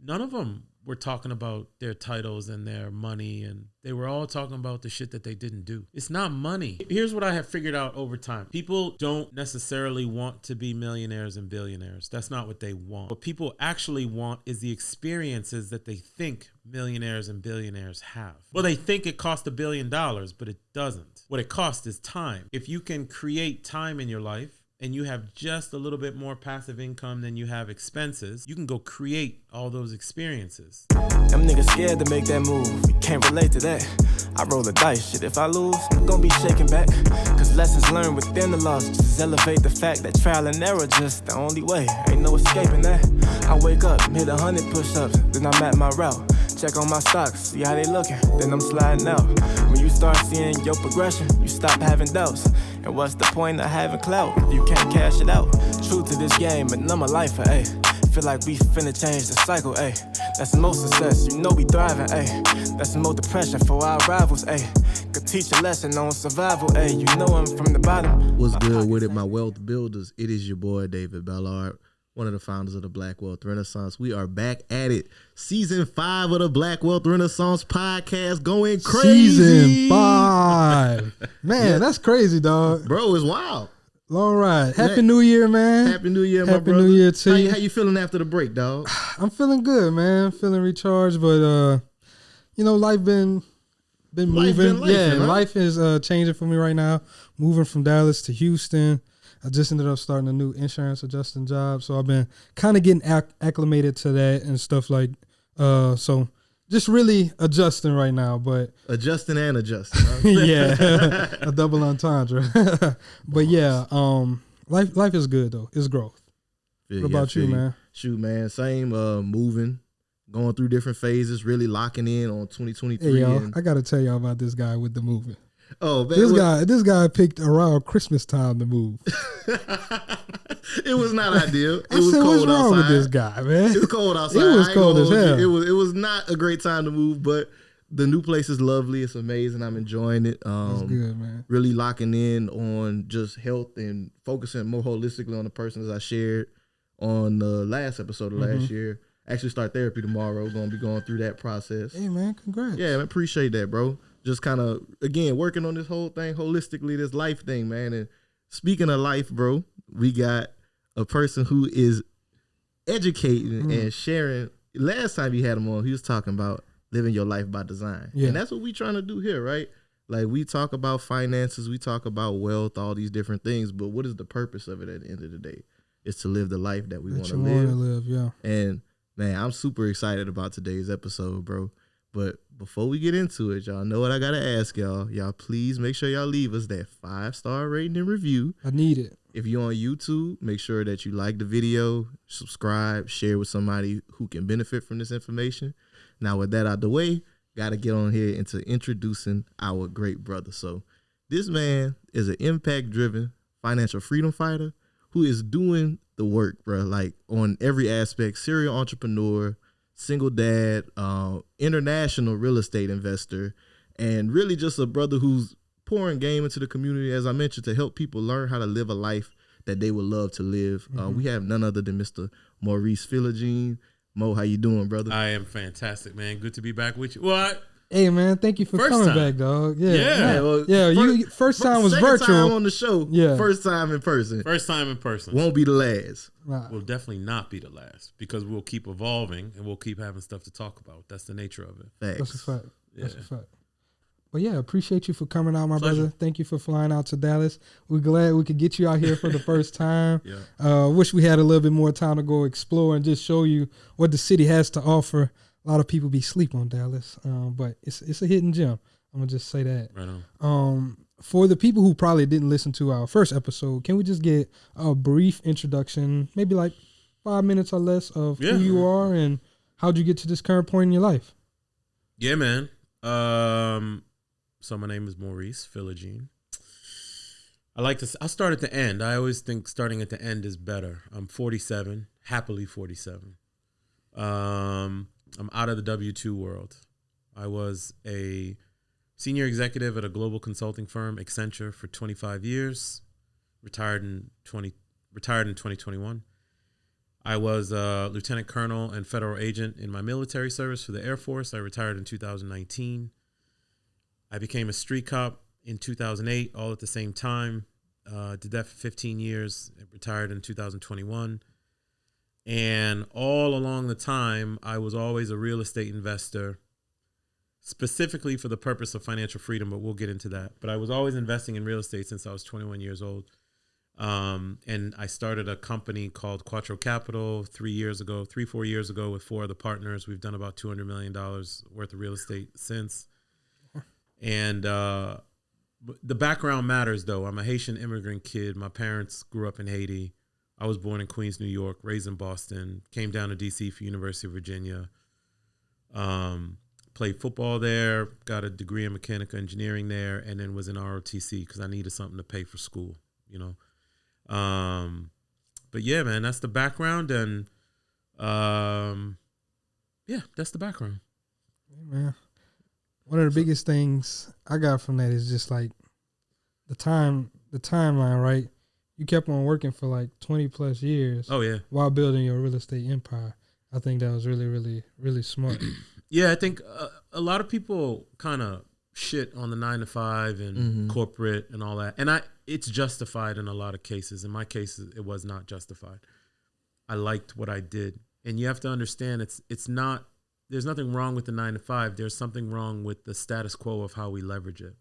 none of them were talking about their titles and their money, and they were all talking about the shit that they didn't do. It's not money. Here's what I have figured out over time. People don't necessarily want to be millionaires and billionaires. That's not what they want. What people actually want is the experiences that they think millionaires and billionaires have. Well, they think it costs $1 billion, but it doesn't. What it costs is time. If you can create time in your life, and you have just a little bit more passive income than you have expenses, you can go create all those experiences. Them niggas scared to make that move. We can't relate to that. I roll the dice, shit. If I lose, I'm gonna be shaking back. Cause lessons learned within the loss just elevate the fact that trial and error just the only way. Ain't no escaping that. I wake up, hit 100 push-ups, then I'm at my route. Check on my stocks, see how they looking, then I'm sliding out. When you start seeing your progression, you stop having doubts. And what's the point of having clout if you can't cash it out? True to this game, and I'm a lifer, ayy. Feel like we finna change the cycle, ayy. That's the most success, you know we thriving, ayy. That's the most depression for our rivals, ayy. Could teach a lesson on survival, ayy. You know I'm from the bottom. What's good with it, my wealth builders? It is your boy, David Bellard, one of the founders of the Black Wealth Renaissance. We are back at it. Season 5 of the Black Wealth Renaissance podcast, going crazy. Season 5. Man, that's crazy, dog. Bro, it's wild. Long ride. Happy New Year, man. Happy New Year, my brother. Happy New Year to you. How you feeling after the break, dog? I'm feeling good, man. Feeling recharged, but you know, life been moving. Life is changing for me right now. Moving from Dallas to Houston. I just ended up starting a new insurance adjusting job, so I've been kind of getting acclimated to that and stuff like. So just really adjusting right now, but adjusting and adjusting. Huh? Yeah, a double entendre. But yeah, life is good though. It's growth. What about you, man? Shoot, man, same. Moving, going through different phases, really locking in on 2023. Hey, y'all, I got to tell y'all about this guy with the moving. Oh, man, this guy picked around Christmas time to move. It was not ideal. It was cold what's wrong outside. with this guy, man? It was cold outside. It was cold as hell. It was not a great time to move, but the new place is lovely. It's amazing. I'm enjoying it. That's good, man. Really locking in on just health and focusing more holistically on the person, as I shared on the last episode of last year. Actually start therapy tomorrow. Going to be going through that process. Hey, man, congrats. Yeah, man, appreciate that, bro. Just kind of, again, working on this whole thing holistically, this life thing, man. And speaking of life, bro, we got a person who is educating and sharing. Last time you had him on, he was talking about living your life by design. Yeah. And that's what we trying to do here, right? Like, we talk about finances, we talk about wealth, all these different things, but what is the purpose of it at the end of the day? It's to live the life that we want to live. Yeah. And, man, I'm super excited about today's episode, bro. But before we get into it, y'all know what I got to ask y'all. Y'all please make sure y'all leave us that 5-star rating and review. I need it. If you're on YouTube, make sure that you like the video, subscribe, share with somebody who can benefit from this information. Now, with that out the way, got to get on here into introducing our great brother. So this man is an impact-driven financial freedom fighter who is doing the work, bro, like on every aspect, serial entrepreneur, single dad, international real estate investor, and really just a brother who's pouring game into the community, as I mentioned, to help people learn how to live a life that they would love to live. We have none other than Mr. Maurice Philogene. Mo, how you doing, brother? I am fantastic, man. Good to be back with you. What? Hey, man, thank you for coming back, dog. First time was virtual. Second time on the show. Yeah. First time in person. First time in person. Won't be the last. Right. Will definitely not be the last, because we'll keep evolving and we'll keep having stuff to talk about. That's the nature of it. Facts. That's a fact. Yeah. That's a fact. But yeah, appreciate you for coming out, my brother. Thank you for flying out to Dallas. We're glad we could get you out here for the first time. Wish we had a little bit more time to go explore and just show you what the city has to offer. A lot of people be sleep on Dallas, but it's a hidden gem. I'm gonna just say that. Right on. For the people who probably didn't listen to our first episode, can we just get a brief introduction, maybe like 5 minutes or less, of who you are and how'd you get to this current point in your life? Yeah, man. So my name is Maurice Philogene. I start at the end. I always think starting at the end is better. I'm 47, happily 47. I'm out of the W-2 world. I was a senior executive at a global consulting firm, Accenture, for 25 years. Retired in 2021. I was a lieutenant colonel and federal agent in my military service for the Air Force. I retired in 2019. I became a street cop in 2008, all at the same time. Did that for 15 years. Retired in 2021. And all along the time, I was always a real estate investor, specifically for the purpose of financial freedom, but we'll get into that. But I was always investing in real estate since I was 21 years old. And I started a company called Quattro Capital 4 years ago with 4 other partners. We've done about $200 million worth of real estate since. And the background matters, though. I'm a Haitian immigrant kid. My parents grew up in Haiti. I was born in Queens, New York, raised in Boston, came down to D.C. for University of Virginia, played football there, got a degree in mechanical engineering there, and then was in ROTC because I needed something to pay for school, you know. But yeah, man, that's the background, and yeah, that's the background. Yeah, man. One of the biggest things I got from that is just like the timeline, right? You kept on working for like 20 plus years. Oh yeah. While building your real estate empire. I think that was really, really, really smart. Yeah, I think a lot of people kind of shit on the 9-to-5 and corporate and all that. And it's justified in a lot of cases. In my case, it was not justified. I liked what I did. And you have to understand it's not, there's nothing wrong with the 9-to-5. There's something wrong with the status quo of how we leverage it.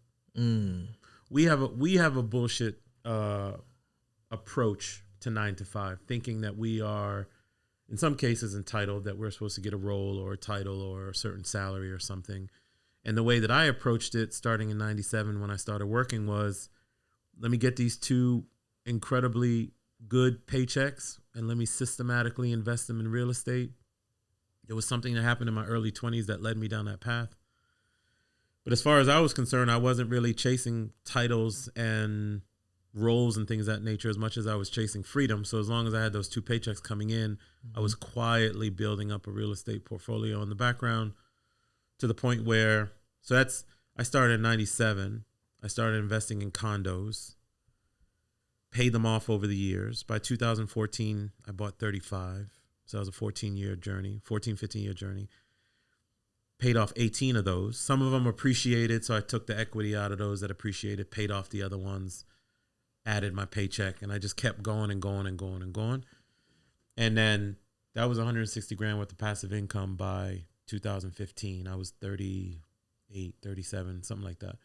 We have a bullshit approach to 9-to-5, thinking that we are, in some cases, entitled, that we're supposed to get a role or a title or a certain salary or something. And the way that I approached it starting in 97 when I started working was, let me get these 2 incredibly good paychecks and let me systematically invest them in real estate. It was something that happened in my early 20s that led me down that path. But as far as I was concerned, I wasn't really chasing titles and roles and things of that nature as much as I was chasing freedom. So as long as I had those 2 paychecks coming in, I was quietly building up a real estate portfolio in the background to the point where, I started in 97. I started investing in condos, paid them off over the years. By 2014, I bought 35. So that was a 15-year journey. Paid off 18 of those. Some of them appreciated, so I took the equity out of those that appreciated, paid off the other ones, added my paycheck, and I just kept going and going and going and going. And then that was 160 grand worth of passive income by 2015. I was 38, 37, something like that.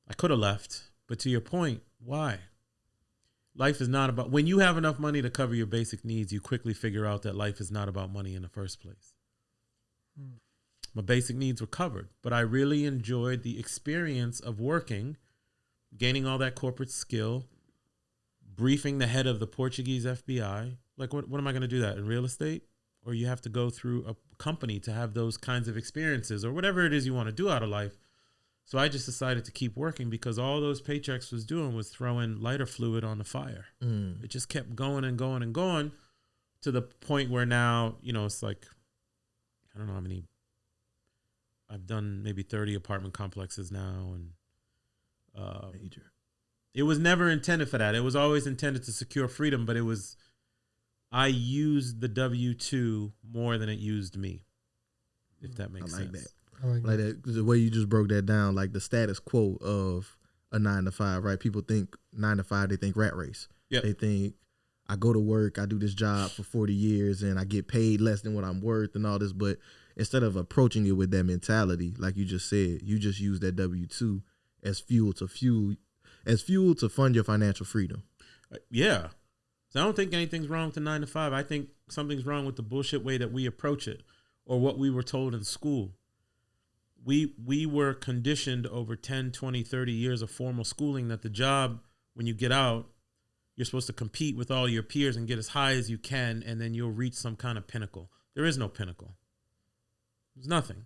I could have left, but to your point, why? Life is not about, when you have enough money to cover your basic needs, you quickly figure out that life is not about money in the first place. My basic needs were covered, but I really enjoyed the experience of working, gaining all that corporate skill, briefing the head of the Portuguese FBI. Like, what am I going to do that in real estate? Or you have to go through a company to have those kinds of experiences or whatever it is you want to do out of life. So I just decided to keep working because all those paychecks was doing was throwing lighter fluid on the fire. It just kept going and going and going to the point where now, you know, it's like, I don't know how many, I've done maybe 30 apartment complexes now. And Major. It was never intended for that. It was always intended to secure freedom, but I used the W-2 more than it used me, if that makes sense. That. I like that. The way you just broke that down, like the status quo of a 9-to-5, right? People think 9-to-5, they think rat race. Yep. They think I go to work, I do this job for 40 years and I get paid less than what I'm worth and all this. But instead of approaching it with that mentality, like you just said, you just use that W-2 as fuel to fund your financial freedom. Yeah. So I don't think anything's wrong with the 9-to-5. I think something's wrong with the bullshit way that we approach it or what we were told in school. We were conditioned over 10, 20, 30 years of formal schooling that the job, when you get out, you're supposed to compete with all your peers and get as high as you can, and then you'll reach some kind of pinnacle. There is no pinnacle. There's nothing.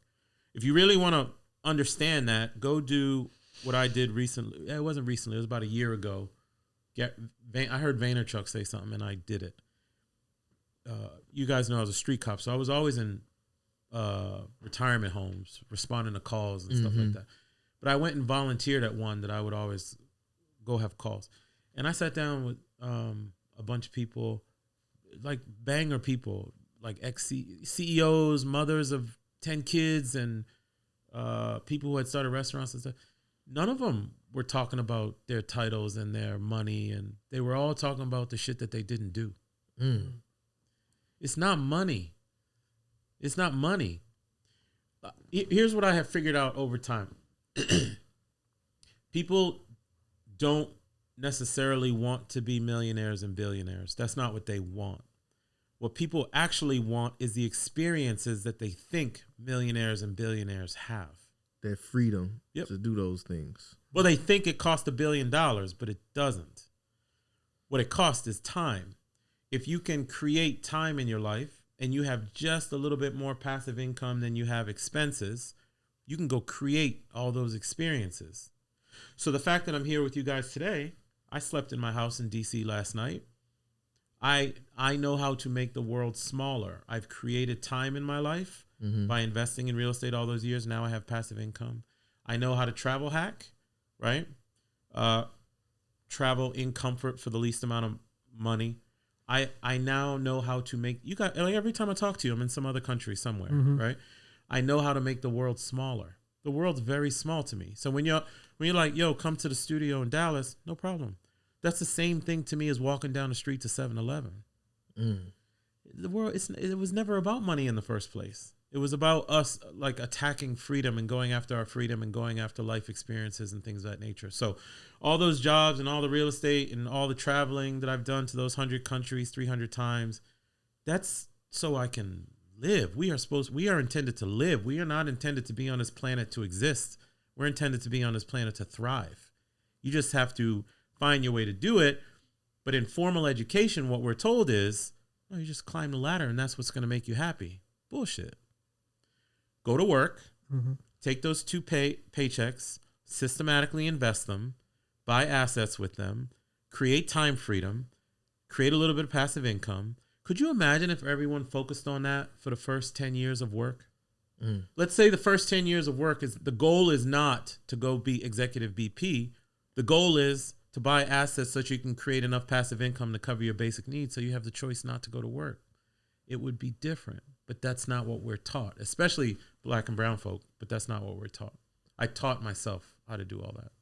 If you really want to understand that, go do what I did recently. It wasn't recently. It was about a year ago. I heard Vaynerchuk say something, and I did it. You guys know I was a street cop, so I was always in retirement homes, responding to calls and stuff like that. But I went and volunteered at one that I would always go have calls. And I sat down with a bunch of people. like banger people, like ex-CEOs, mothers of 10 kids, and people who had started restaurants and stuff. None of them were talking about their titles and their money, and they were all talking about the shit that they didn't do. It's not money. It's not money. Here's what I have figured out over time. People don't necessarily want to be millionaires and billionaires. That's not what they want. What people actually want is the experiences that they think millionaires and billionaires have. That freedom to do those things. Well, they think it costs $1 billion, but it doesn't. What it costs is time. If you can create time in your life and you have just a little bit more passive income than you have expenses, you can go create all those experiences. So the fact that I'm here with you guys today, I slept in my house in DC last night. I know how to make the world smaller. I've created time in my life by investing in real estate all those years. Now I have passive income. I know how to travel hack, right? Travel in comfort for the least amount of money. I now know how to make, you got, like every time I talk to you, I'm in some other country somewhere, right? I know how to make the world smaller. The world's very small to me. So when you're like, yo, come to the studio in Dallas, no problem. That's the same thing to me as walking down the street to 7-Eleven. The world, it was never about money in the first place. It was about us like attacking freedom and going after our freedom and going after life experiences and things of that nature. So all those jobs and all the real estate and all the traveling that I've done to those 100 countries 300 times, that's so I can live. We are intended to live. We are not intended to be on this planet to exist. We're intended to be on this planet to thrive. You just have to find your way to do it. But in formal education, what we're told is, oh, you just climb the ladder and that's what's going to make you happy. Bullshit. Go to work, take those two paychecks, systematically invest them, buy assets with them, create time freedom, create a little bit of passive income. Could you imagine if everyone focused on that for the first 10 years of work? Let's say the first 10 years of work the goal is not to go be executive BP. The goal is to buy assets so that you can create enough passive income to cover your basic needs so you have the choice not to go to work. It would be different, but that's not what we're taught, especially black and brown folk, but that's not what we're taught. I taught myself how to do all that.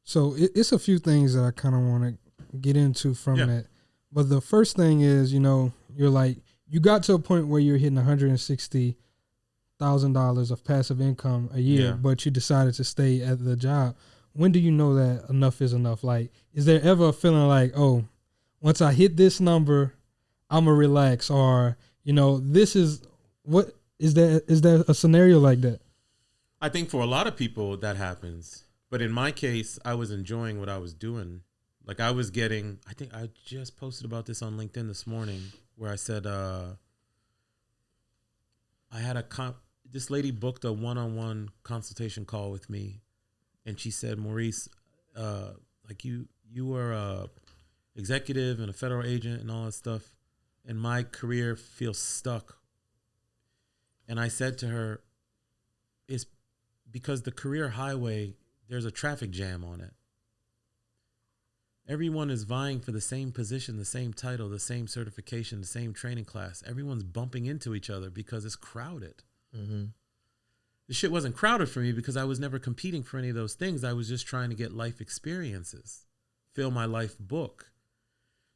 So it's a few things that I kind of want to get into from that. But the first thing is, you're like, you got to a point where you're hitting $160,000 of passive income a year, but you decided to stay at the job. When do you know that enough is enough? Like, is there ever a feeling like, oh, once I hit this number, I'm gonna relax, or this is what is there a scenario like that? I think for a lot of people that happens, but in my case, I was enjoying what I was doing. Like I was getting, I think I just posted about this on LinkedIn this morning, where I said I had this lady booked a one-on-one consultation call with me, and she said, Maurice, like you were a executive and a federal agent and all that stuff, and my career feels stuck. And I said to her, it's because the career highway, there's a traffic jam on it. Everyone is vying for the same position, the same title, the same certification, the same training class. Everyone's bumping into each other because it's crowded. The shit wasn't crowded for me because I was never competing for any of those things. I was just trying to get life experiences, fill my life book.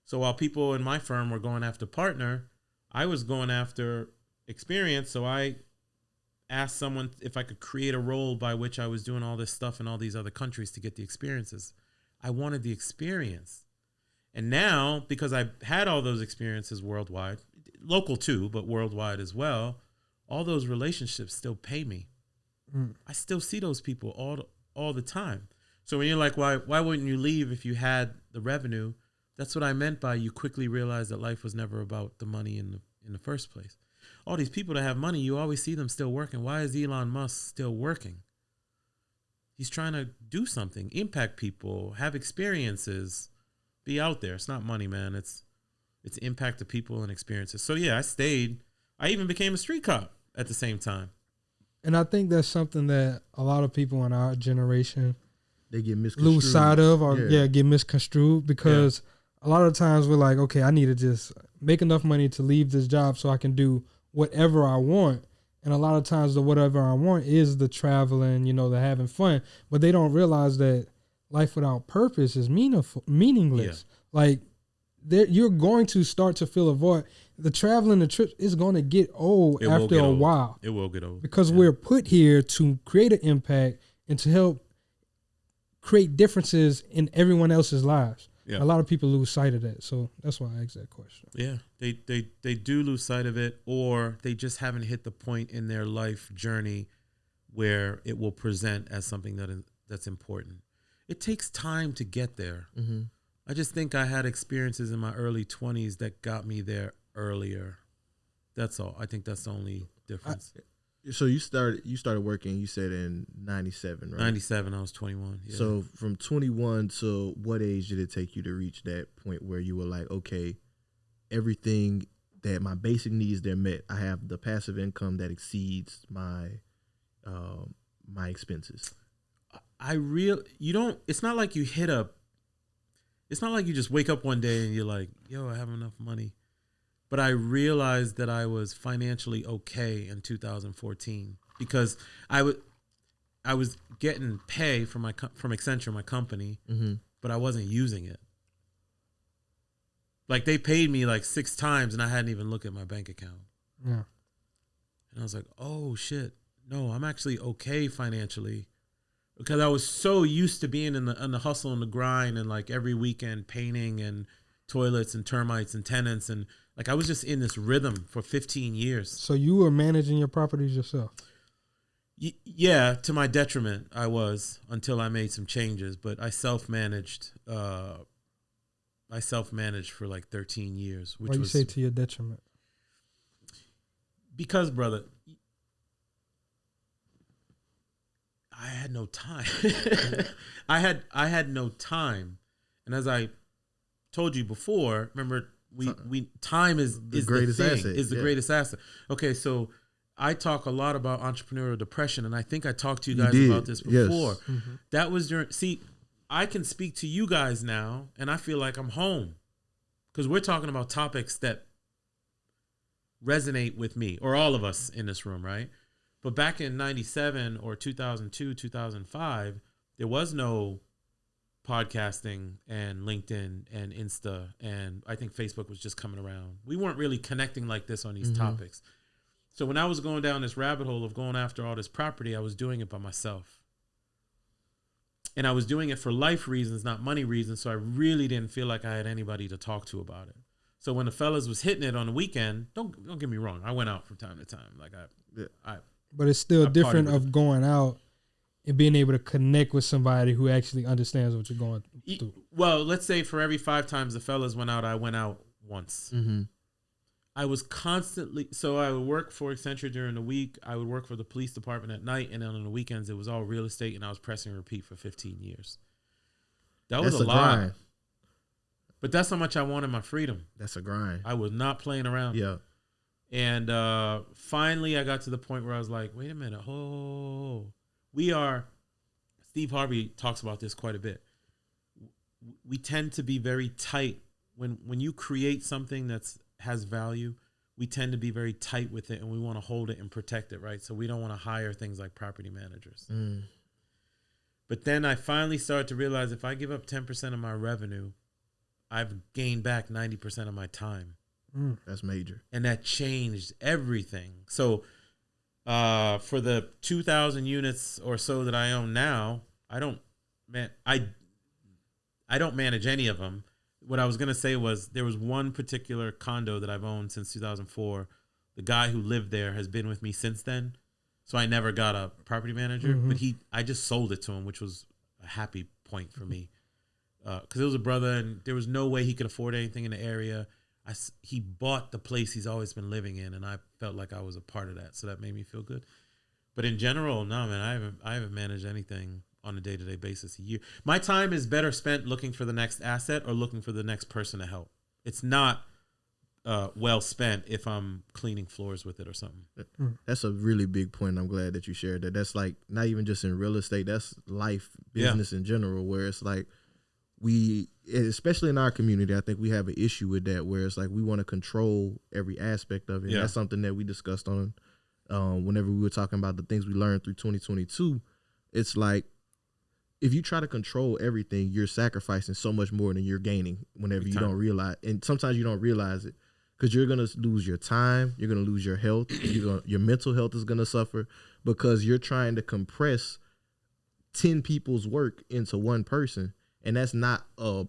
So while people in my firm were going after partner, I was going after experience. So I asked someone if I could create a role by which I was doing all this stuff in all these other countries to get the experiences. I wanted the experience. And now, because I had all those experiences worldwide, local too, but worldwide as well, all those relationships still pay me. I still see those people all the time. So when you're like, why wouldn't you leave if you had the revenue? That's what I meant by you quickly realize that life was never about the money in the first place. All these people that have money, you always see them still working. Why is Elon Musk still working? He's trying to do something, impact people, have experiences, be out there. It's not money, man. It's impact to people and experiences. So yeah, I stayed. I even became a street cop at the same time. And I think that's something that a lot of people in our generation they get misconstrued. Lose sight of or get misconstrued because a lot of times we're like, okay, I need to just make enough money to leave this job so I can do whatever I want. And a lot of times the whatever I want is the traveling, you know, the having fun. But they don't realize that life without purpose is meaningless. Yeah. Like, you're going to start to feel a void. The traveling, the trip is going to get old after a while. It will get old. Because we're put here to create an impact and to help create differences in everyone else's lives. Yeah. A lot of people lose sight of that. So that's why I asked that question. Yeah, they do lose sight of it, or they just haven't hit the point in their life journey where it will present as something that's important. It takes time to get there. Mm-hmm. I just think I had experiences in my early 20s that got me there earlier. That's all. I think that's the only difference. So you started working, you said in 97, right? 97, I was 21. Yeah. So from 21 to what age did it take you to reach that point where you were like, okay, everything that my basic needs, they're met. I have the passive income that exceeds my expenses. It's not like you just wake up one day and you're like, yo, I have enough money. But I realized that I was financially okay in 2014 because I was getting pay from Accenture, my company, mm-hmm. but I wasn't using it. Like, they paid me like 6 times and I hadn't even looked at my bank account. Yeah. And I was like, oh shit, no, I'm actually okay financially. Because I was so used to being in the hustle and the grind and like every weekend painting and toilets and termites and tenants, and like I was just in this rhythm for 15 years. So you were managing your properties yourself? Yeah, to my detriment, I was, until I made some changes. But I self-managed. I self-managed for like 13 years. Why you say to your detriment? Because, brother, I had no time. I had no time, and as I told you before, remember, time is the greatest asset. Is the greatest asset. Okay, so I talk a lot about entrepreneurial depression, and I think I talked to you guys about this before. Yes. Mm-hmm. That was during. See, I can speak to you guys now, and I feel like I'm home because we're talking about topics that resonate with me or all of us in this room, right? But back in 97 or 2002, 2005, there was no podcasting and LinkedIn and Insta, and I think Facebook was just coming around. We weren't really connecting like this on these mm-hmm. topics. So when I was going down this rabbit hole of going after all this property, I was doing it by myself. And I was doing it for life reasons, not money reasons, so I really didn't feel like I had anybody to talk to about it. So when the fellas was hitting it on the weekend, don't get me wrong, I went out from time to time. Like but it's still different of going out and being able to connect with somebody who actually understands what you're going through. Well, let's say for every 5 times the fellas went out, I went out once. Mm-hmm. I was constantly, so I would work for Accenture during the week. I would work for the police department at night. And then on the weekends, it was all real estate. And I was pressing repeat for 15 years. That was a lot. Grind. But that's how much I wanted my freedom. That's a grind. I was not playing around. Yeah. And finally, I got to the point where I was like, wait a minute. Steve Harvey talks about this quite a bit. We tend to be very tight. When you create something that's has value, we tend to be very tight with it, and we want to hold it and protect it, right? So we don't want to hire things like property managers. Mm. But then I finally started to realize if I give up 10% of my revenue, I've gained back 90% of my time. Mm. That's major. And that changed everything. So for the 2,000 units or so that I own now, I don't manage any of them. What I was going to say was there was one particular condo that I've owned since 2004. The guy who lived there has been with me since then. So I never got a property manager, mm-hmm. but I just sold it to him, which was a happy point for me. Because it was a brother and there was no way he could afford anything in the area. He bought the place he's always been living in, and I felt like I was a part of that. So that made me feel good. But in general, no, man, I haven't managed anything on a day-to-day basis a year. My time is better spent looking for the next asset or looking for the next person to help. It's not well spent if I'm cleaning floors with it or something. That's a really big point. I'm glad that you shared that. That's like not even just in real estate. That's life, business in general, where it's like especially in our community, I think we have an issue with that, where it's like we want to control every aspect of it. Yeah. That's something that we discussed on whenever we were talking about the things we learned through 2022. It's like, if you try to control everything, you're sacrificing so much more than you're gaining whenever you don't realize. And sometimes you don't realize it, because you're going to lose your time. You're going to lose your health. Your mental health is going to suffer, because you're trying to compress 10 people's work into one person. And that's not a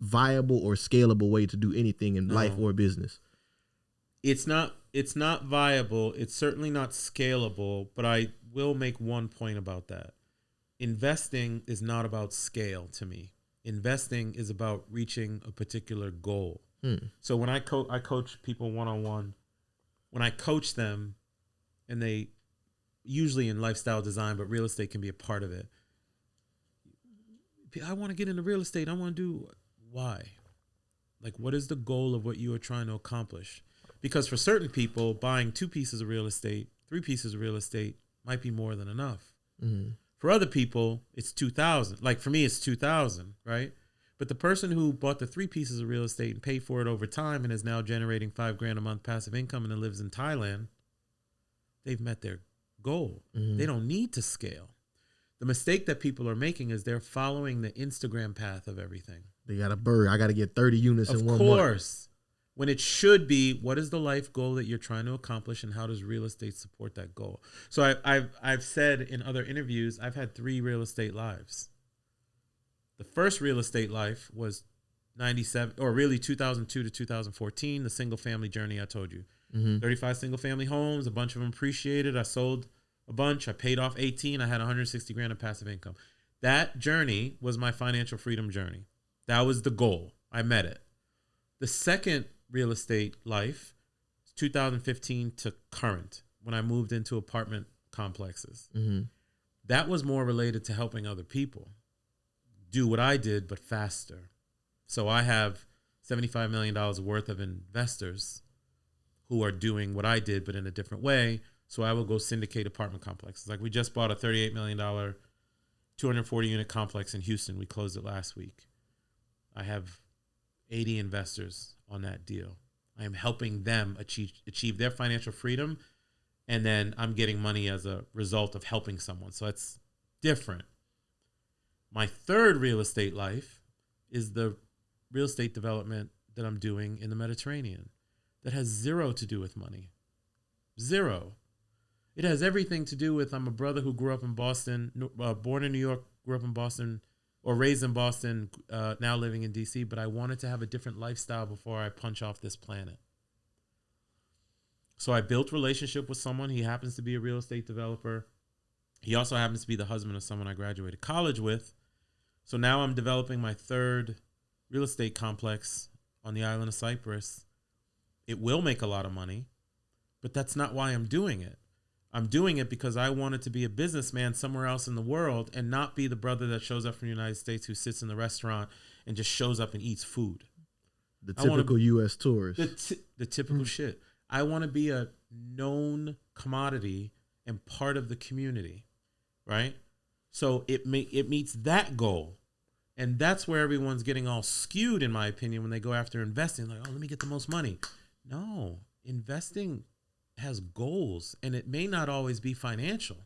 viable or scalable way to do anything in life or business. It's not viable. It's certainly not scalable, but I will make one point about that. Investing is not about scale to me. Investing is about reaching a particular goal. So when I coach people one-on-one, when I coach them, and they usually in lifestyle design, but real estate can be a part of it. I want to get into real estate. I want to do, why? Like, what is the goal of what you are trying to accomplish? Because for certain people, buying 2 pieces of real estate, 3 pieces of real estate might be more than enough. Mm-hmm. For other people, it's 2,000. Like for me, it's 2,000, right? But the person who bought the 3 pieces of real estate and paid for it over time and is now generating $5,000 a month passive income and then lives in Thailand, they've met their goal. Mm-hmm. They don't need to scale. The mistake that people are making is they're following the Instagram path of everything. They got a bird. I got to get 30 units in 1 month. Of course. When it should be, what is the life goal that you're trying to accomplish, and how does real estate support that goal? So I've said in other interviews, I've had 3 real estate lives. The first real estate life was 97, or really 2002 to 2014, the single family journey I told you. Mm-hmm. 35 single family homes, a bunch of them appreciated. I sold a bunch. I paid off 18. I had $160,000 of passive income. That journey was my financial freedom journey. That was the goal. I met it. The second real estate life, 2015 to current, when I moved into apartment complexes. Mm-hmm. That was more related to helping other people do what I did, but faster. So I have $75 million worth of investors who are doing what I did, but in a different way. So I will go syndicate apartment complexes. Like we just bought a $38 million, 240 unit complex in Houston. We closed it last week. I have 80 investors on that deal. I am helping them achieve their financial freedom. And then I'm getting money as a result of helping someone. So it's different. My third real estate life is the real estate development that I'm doing in the Mediterranean that has zero to do with money. Zero. It has everything to do with, I'm a brother who grew up in Boston, born in New York, grew up in Boston, or raised in Boston, now living in D.C., but I wanted to have a different lifestyle before I punch off this planet. So I built a relationship with someone. He happens to be a real estate developer. He also happens to be the husband of someone I graduated college with. So now I'm developing my third real estate complex on the island of Cyprus. It will make a lot of money, but that's not why I'm doing it. I'm doing it because I wanted to be a businessman somewhere else in the world and not be the brother that shows up from the United States who sits in the restaurant and just shows up and eats food. The typical U.S. tourist. The typical shit. I want to be a known commodity and part of the community, right? So it meets that goal. And that's where everyone's getting all skewed, in my opinion, when they go after investing. Like, oh, let me get the most money. No, investing has goals, and it may not always be financial,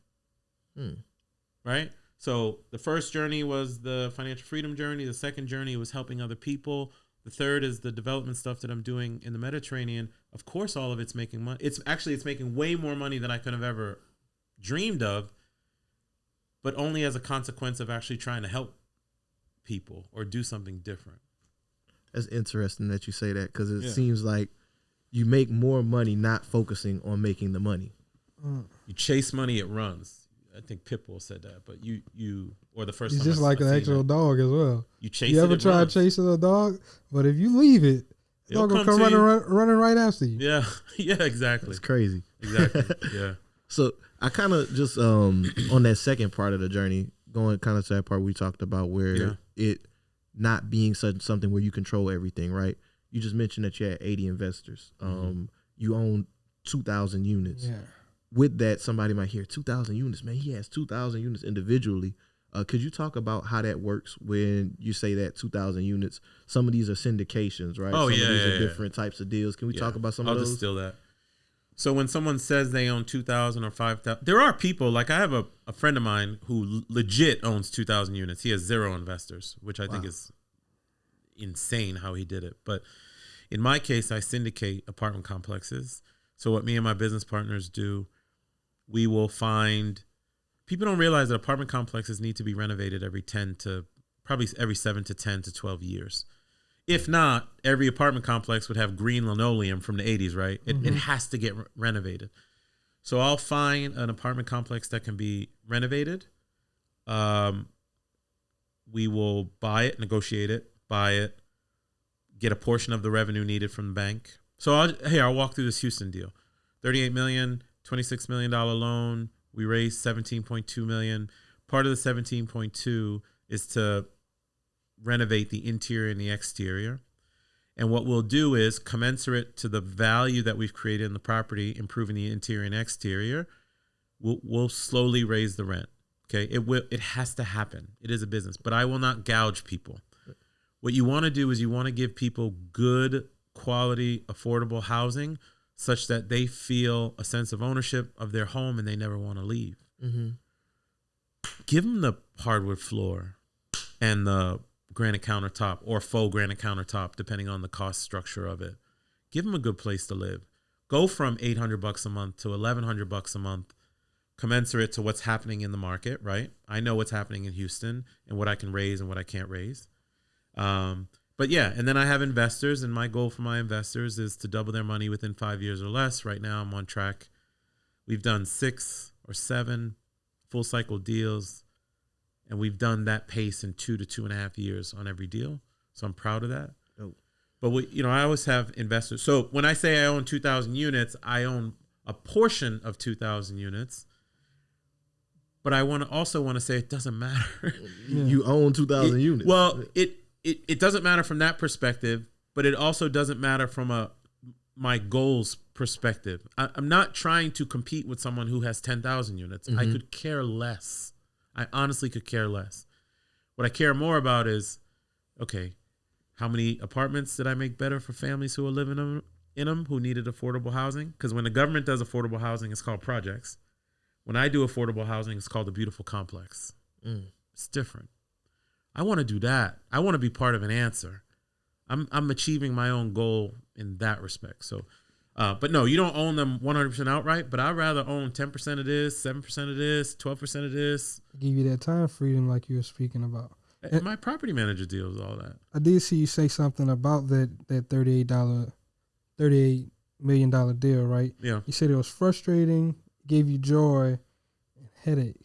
right? So the first journey was the financial freedom journey. The second journey was helping other people. The third is the development stuff that I'm doing in the Mediterranean. Of course, all of it's making money. It's making way more money than I could have ever dreamed of, but only as a consequence of actually trying to help people or do something different. That's interesting that you say that, because it seems like you make more money not focusing on making the money. You chase money, it runs. I think Pitbull said that, but you or the first. He's just like an actual dog as well. You chase. You ever tried chasing a dog? But if you leave it, the dog will come running right after you. Yeah, yeah, exactly. It's crazy. Exactly. Yeah. So I kind of just on that second part of the journey, going kind of to that part we talked about where it not being something where you control everything, right? You just mentioned that you had 80 investors. You own 2,000 units. Yeah. With that, somebody might hear 2,000 units. Man, he has 2,000 units individually. Could you talk about how that works when you say that 2,000 units? Some of these are syndications, right? Oh, some yeah, of these yeah, are different types of deals. Can we talk about some I'll of those? just steal that. So when someone says they own 2,000 or 5,000, there are people, like I have a friend of mine who legit owns 2,000 units. He has 0 investors, which I think is insane how he did it. But in my case, I syndicate apartment complexes. So what me and my business partners do, we will find, people don't realize that apartment complexes need to be renovated every 7 to 10 to 12 years. If not, every apartment complex would have green linoleum from the 80s, right? It has to get renovated. So I'll find an apartment complex that can be renovated. We will buy it, negotiate it, buy it, get a portion of the revenue needed from the bank. So I'll walk through this Houston deal. $38 million, $26 million loan. We raised $17.2 million. Part of the 17.2 is to renovate the interior and the exterior. And what we'll do is, commensurate to the value that we've created in the property, improving the interior and exterior, we'll slowly raise the rent. Okay, it has to happen. It is a business, but I will not gouge people. What you want to do is you want to give people good quality, affordable housing such that they feel a sense of ownership of their home and they never want to leave. Mm-hmm. Give them the hardwood floor and the granite countertop or faux granite countertop, depending on the cost structure of it. Give them a good place to live. Go from $800 a month to $1,100 a month, commensurate to what's happening in the market, right? I know what's happening in Houston and what I can raise and what I can't raise. But yeah, and then I have investors, and my goal for my investors is to double their money within 5 years or less. Right now I'm on track. We've done 6 or 7 full cycle deals, and we've done that pace in 2 to 2.5 years on every deal. So I'm proud of that. Oh. But I always have investors. So when I say I own 2,000 units, I own a portion of 2,000 units. But I also want to say it doesn't matter. You own 2,000 units. Well, it doesn't matter from that perspective, but it also doesn't matter from my goals perspective. I'm not trying to compete with someone who has 10,000 units. Mm-hmm. I could care less. I honestly could care less. What I care more about is, okay, how many apartments did I make better for families who are living in them who needed affordable housing? Because when the government does affordable housing, it's called projects. When I do affordable housing, it's called a beautiful complex. It's different. I want to do that. I want to be part of an answer. I'm achieving my own goal in that respect. So, but no, you don't own them 100% outright, but I'd rather own 10% of this, 7% of this, 12% of this. Give you that time freedom like you were speaking about. And my property manager deals all that. I did see you say something about that $38 million deal, right? Yeah. You said it was frustrating, gave you joy, and headaches.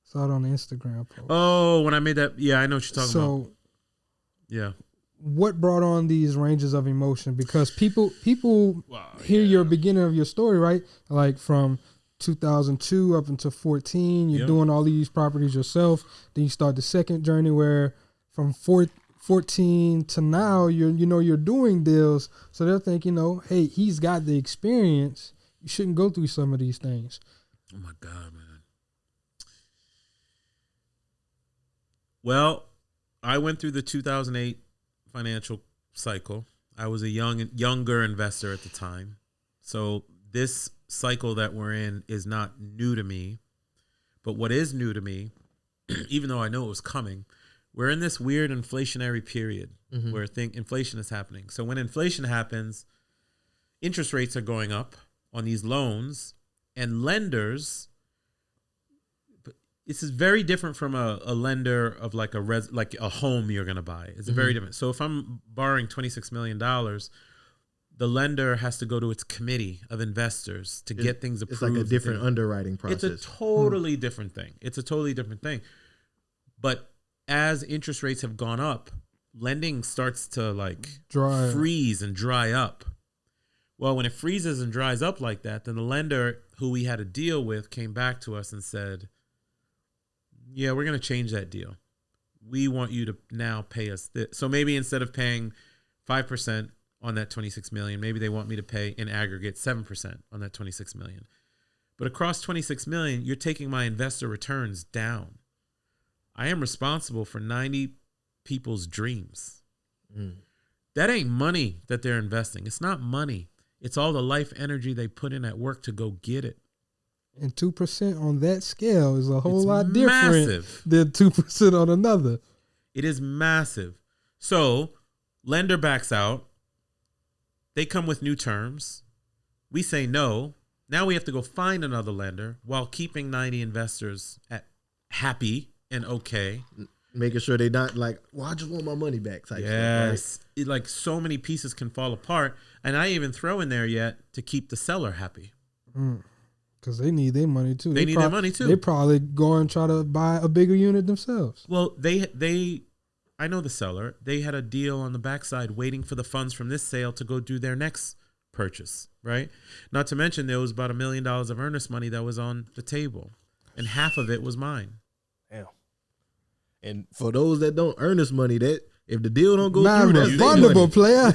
Saw it on the Instagram post. Oh, when I made that, yeah, I know what you're talking about. So, yeah. What brought on these ranges of emotion? Because people hear your beginning of your story, right? Like from 2002 up until 14, you're doing all these properties yourself. Then you start the second journey where from 14 to now, you're doing deals. So they're thinking, hey, he's got the experience. You shouldn't go through some of these things. Oh my God, man. Well, I went through the 2008 financial cycle. I was a younger investor at the time. So this cycle that we're in is not new to me. But what is new to me, even though I know it was coming, we're in this weird inflationary period where inflation is happening. So when inflation happens, interest rates are going up on these loans, and lenders, this is very different from a lender of like a home you're going to buy. It's very different. So if I'm borrowing $26 million, the lender has to go to its committee of investors to get things approved. It's like a different underwriting process. It's a totally different thing. It's a totally different thing. But as interest rates have gone up, lending starts to freeze and dry up. Well, when it freezes and dries up like that, then the lender who we had a deal with came back to us and said, yeah, we're going to change that deal. We want you to now pay us this. So maybe instead of paying 5% on that $26 million, maybe they want me to pay in aggregate 7% on that $26 million. But across $26 million, you're taking my investor returns down. I am responsible for 90 people's dreams. That ain't money that they're investing. It's not money. It's all the life energy they put in at work to go get it. And 2% on that scale is a whole lot different massive. than 2% on another. It is massive. So lender backs out. They come with new terms. We say no. Now we have to go find another lender while keeping 90 investors happy and okay. Making sure they're not like, well, I just want my money back type yes. stuff, right? Like so many pieces can fall apart. And I even throw in there yet to keep the seller happy. Because they need their money too. They need their money too. They probably go and try to buy a bigger unit themselves. Well, I know the seller. They had a deal on the backside waiting for the funds from this sale to go do their next purchase, right? Not to mention there was about $1 million of earnest money that was on the table, and half of it was mine. Damn. And for those that don't earn this money, that if the deal don't go Man, through, that's vulnerable player.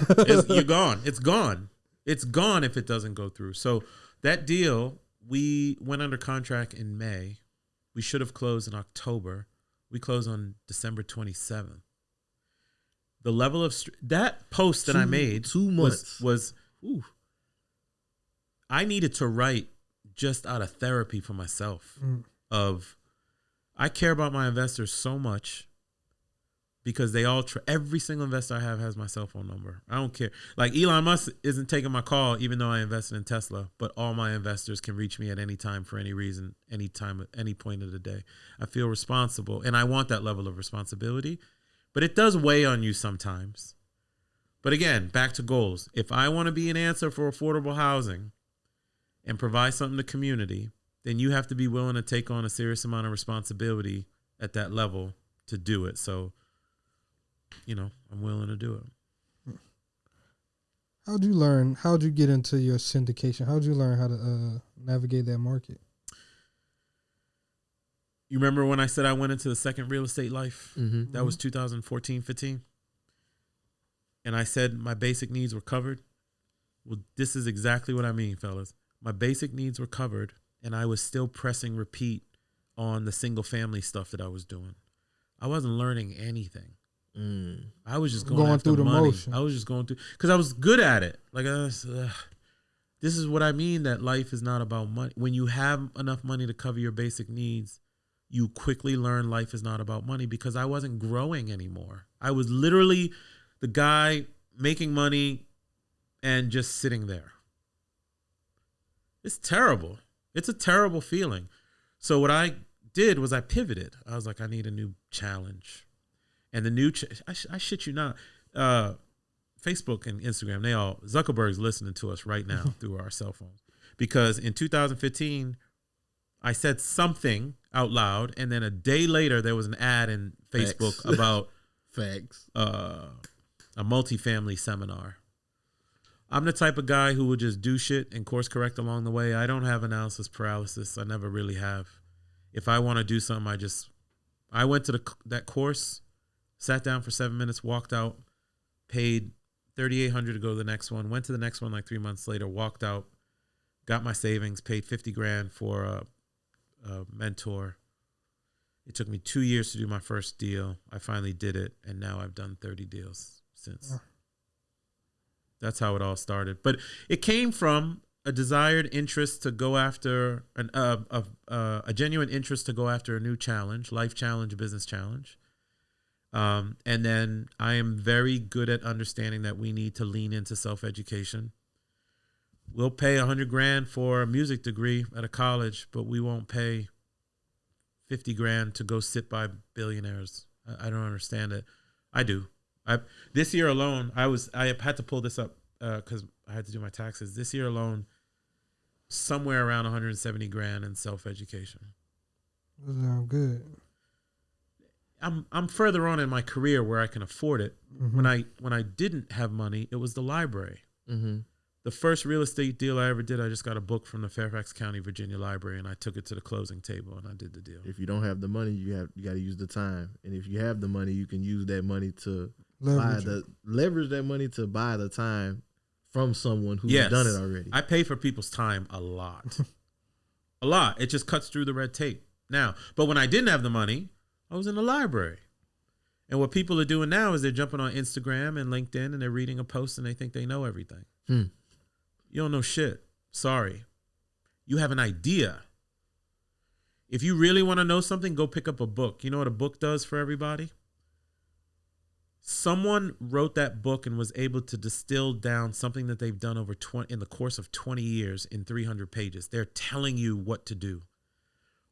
You're gone. It's gone. It's gone if it doesn't go through. So that deal, we went under contract in May. We should have closed in October. We closed on December 27th. The level of that post that I made 2 months was I needed to write just out of therapy for myself of I care about my investors so much because they all every single investor I have has my cell phone number. I don't care. Like Elon Musk isn't taking my call even though I invested in Tesla, but all my investors can reach me at any time for any reason, any time, at any point of the day. I feel responsible and I want that level of responsibility, but it does weigh on you sometimes. But again, back to goals. If I want to be an answer for affordable housing and provide something to community, then you have to be willing to take on a serious amount of responsibility at that level to do it. So, I'm willing to do it. How'd you learn? How'd you get into your syndication? How'd you learn how to navigate that market? You remember when I said I went into the second real estate life? Mm-hmm. That was 2014, 15. And I said my basic needs were covered. Well, this is exactly what I mean, fellas. My basic needs were covered, and I was still pressing repeat on the single family stuff that I was doing. I wasn't learning anything. I was just going through the motion. I was just going through because I was good at it. Like this is what I mean, that life is not about money. When you have enough money to cover your basic needs, you quickly learn life is not about money because I wasn't growing anymore. I was literally the guy making money and just sitting there. It's terrible. It's a terrible feeling. So what I did was I pivoted. I was like, I need a new challenge. And the new, I shit you not, Facebook and Instagram, Zuckerberg's listening to us right now through our cell phones. Because in 2015, I said something out loud, and then a day later, there was an ad in Facebook about a multifamily seminar. I'm the type of guy who would just do shit and course correct along the way. I don't have analysis paralysis. I never really have. If I want to do something, I went to that course, sat down for 7 minutes, walked out, paid $3,800 to go to the next one, went to the next one like 3 months later, walked out, got my savings, paid $50,000 for a mentor. It took me 2 years to do my first deal. I finally did it, and now I've done 30 deals since. That's how it all started. But it came from a desired interest to go after a genuine interest to go after a new challenge, life challenge, business challenge. And then I am very good at understanding that we need to lean into self-education. We'll pay $100,000 for a music degree at a college, but we won't pay $50,000 to go sit by billionaires. I don't understand it. I do. This year alone, I had to pull this up because I had to do my taxes. This year alone, somewhere around $170,000 in self-education. That sounds good. I'm further on in my career where I can afford it. Mm-hmm. When I didn't have money, it was the library. Mm-hmm. The first real estate deal I ever did, I just got a book from the Fairfax County, Virginia Library, and I took it to the closing table, and I did the deal. If you don't have the money, you got to use the time. And if you have the money, you can use that money to leverage that money to buy the time from someone who's done it already. I pay for people's time a lot. A lot. It just cuts through the red tape now. But when I didn't have the money, I was in the library. And what people are doing now is they're jumping on Instagram and LinkedIn and they're reading a post and they think they know everything. You don't know shit. Sorry. You have an idea. If you really want to know something, go pick up a book. You know what a book does for everybody? Someone wrote that book and was able to distill down something that they've done in the course of 20 years in 300 pages. They're telling you what to do.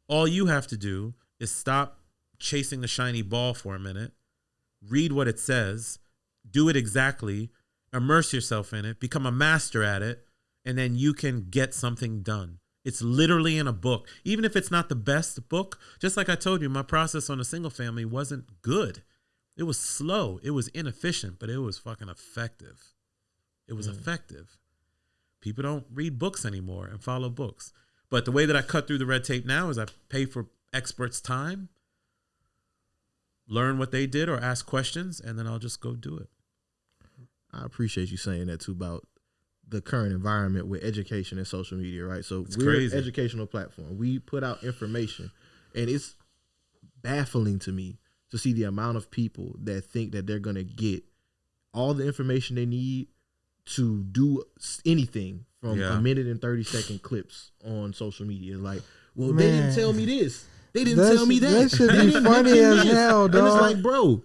All you have to do is stop chasing the shiny ball for a minute, read what it says, do it exactly, immerse yourself in it, become a master at it, and then you can get something done. It's literally in a book. Even if it's not the best book, just like I told you, my process on a single family wasn't good. It was slow. It was inefficient, but it was fucking effective. It was effective. People don't read books anymore and follow books. But the way that I cut through the red tape now is I pay for experts' time, learn what they did or ask questions, and then I'll just go do it. I appreciate you saying that too about the current environment with education and social media, right? So we're crazy. An educational platform. We put out information, and it's baffling to me to see the amount of people that think that they're going to get all the information they need to do anything from a minute and 30-second clips on social media. Like, well, they didn't tell me this. They didn't tell me that. That should be funny as hell, dog. And it's like, bro,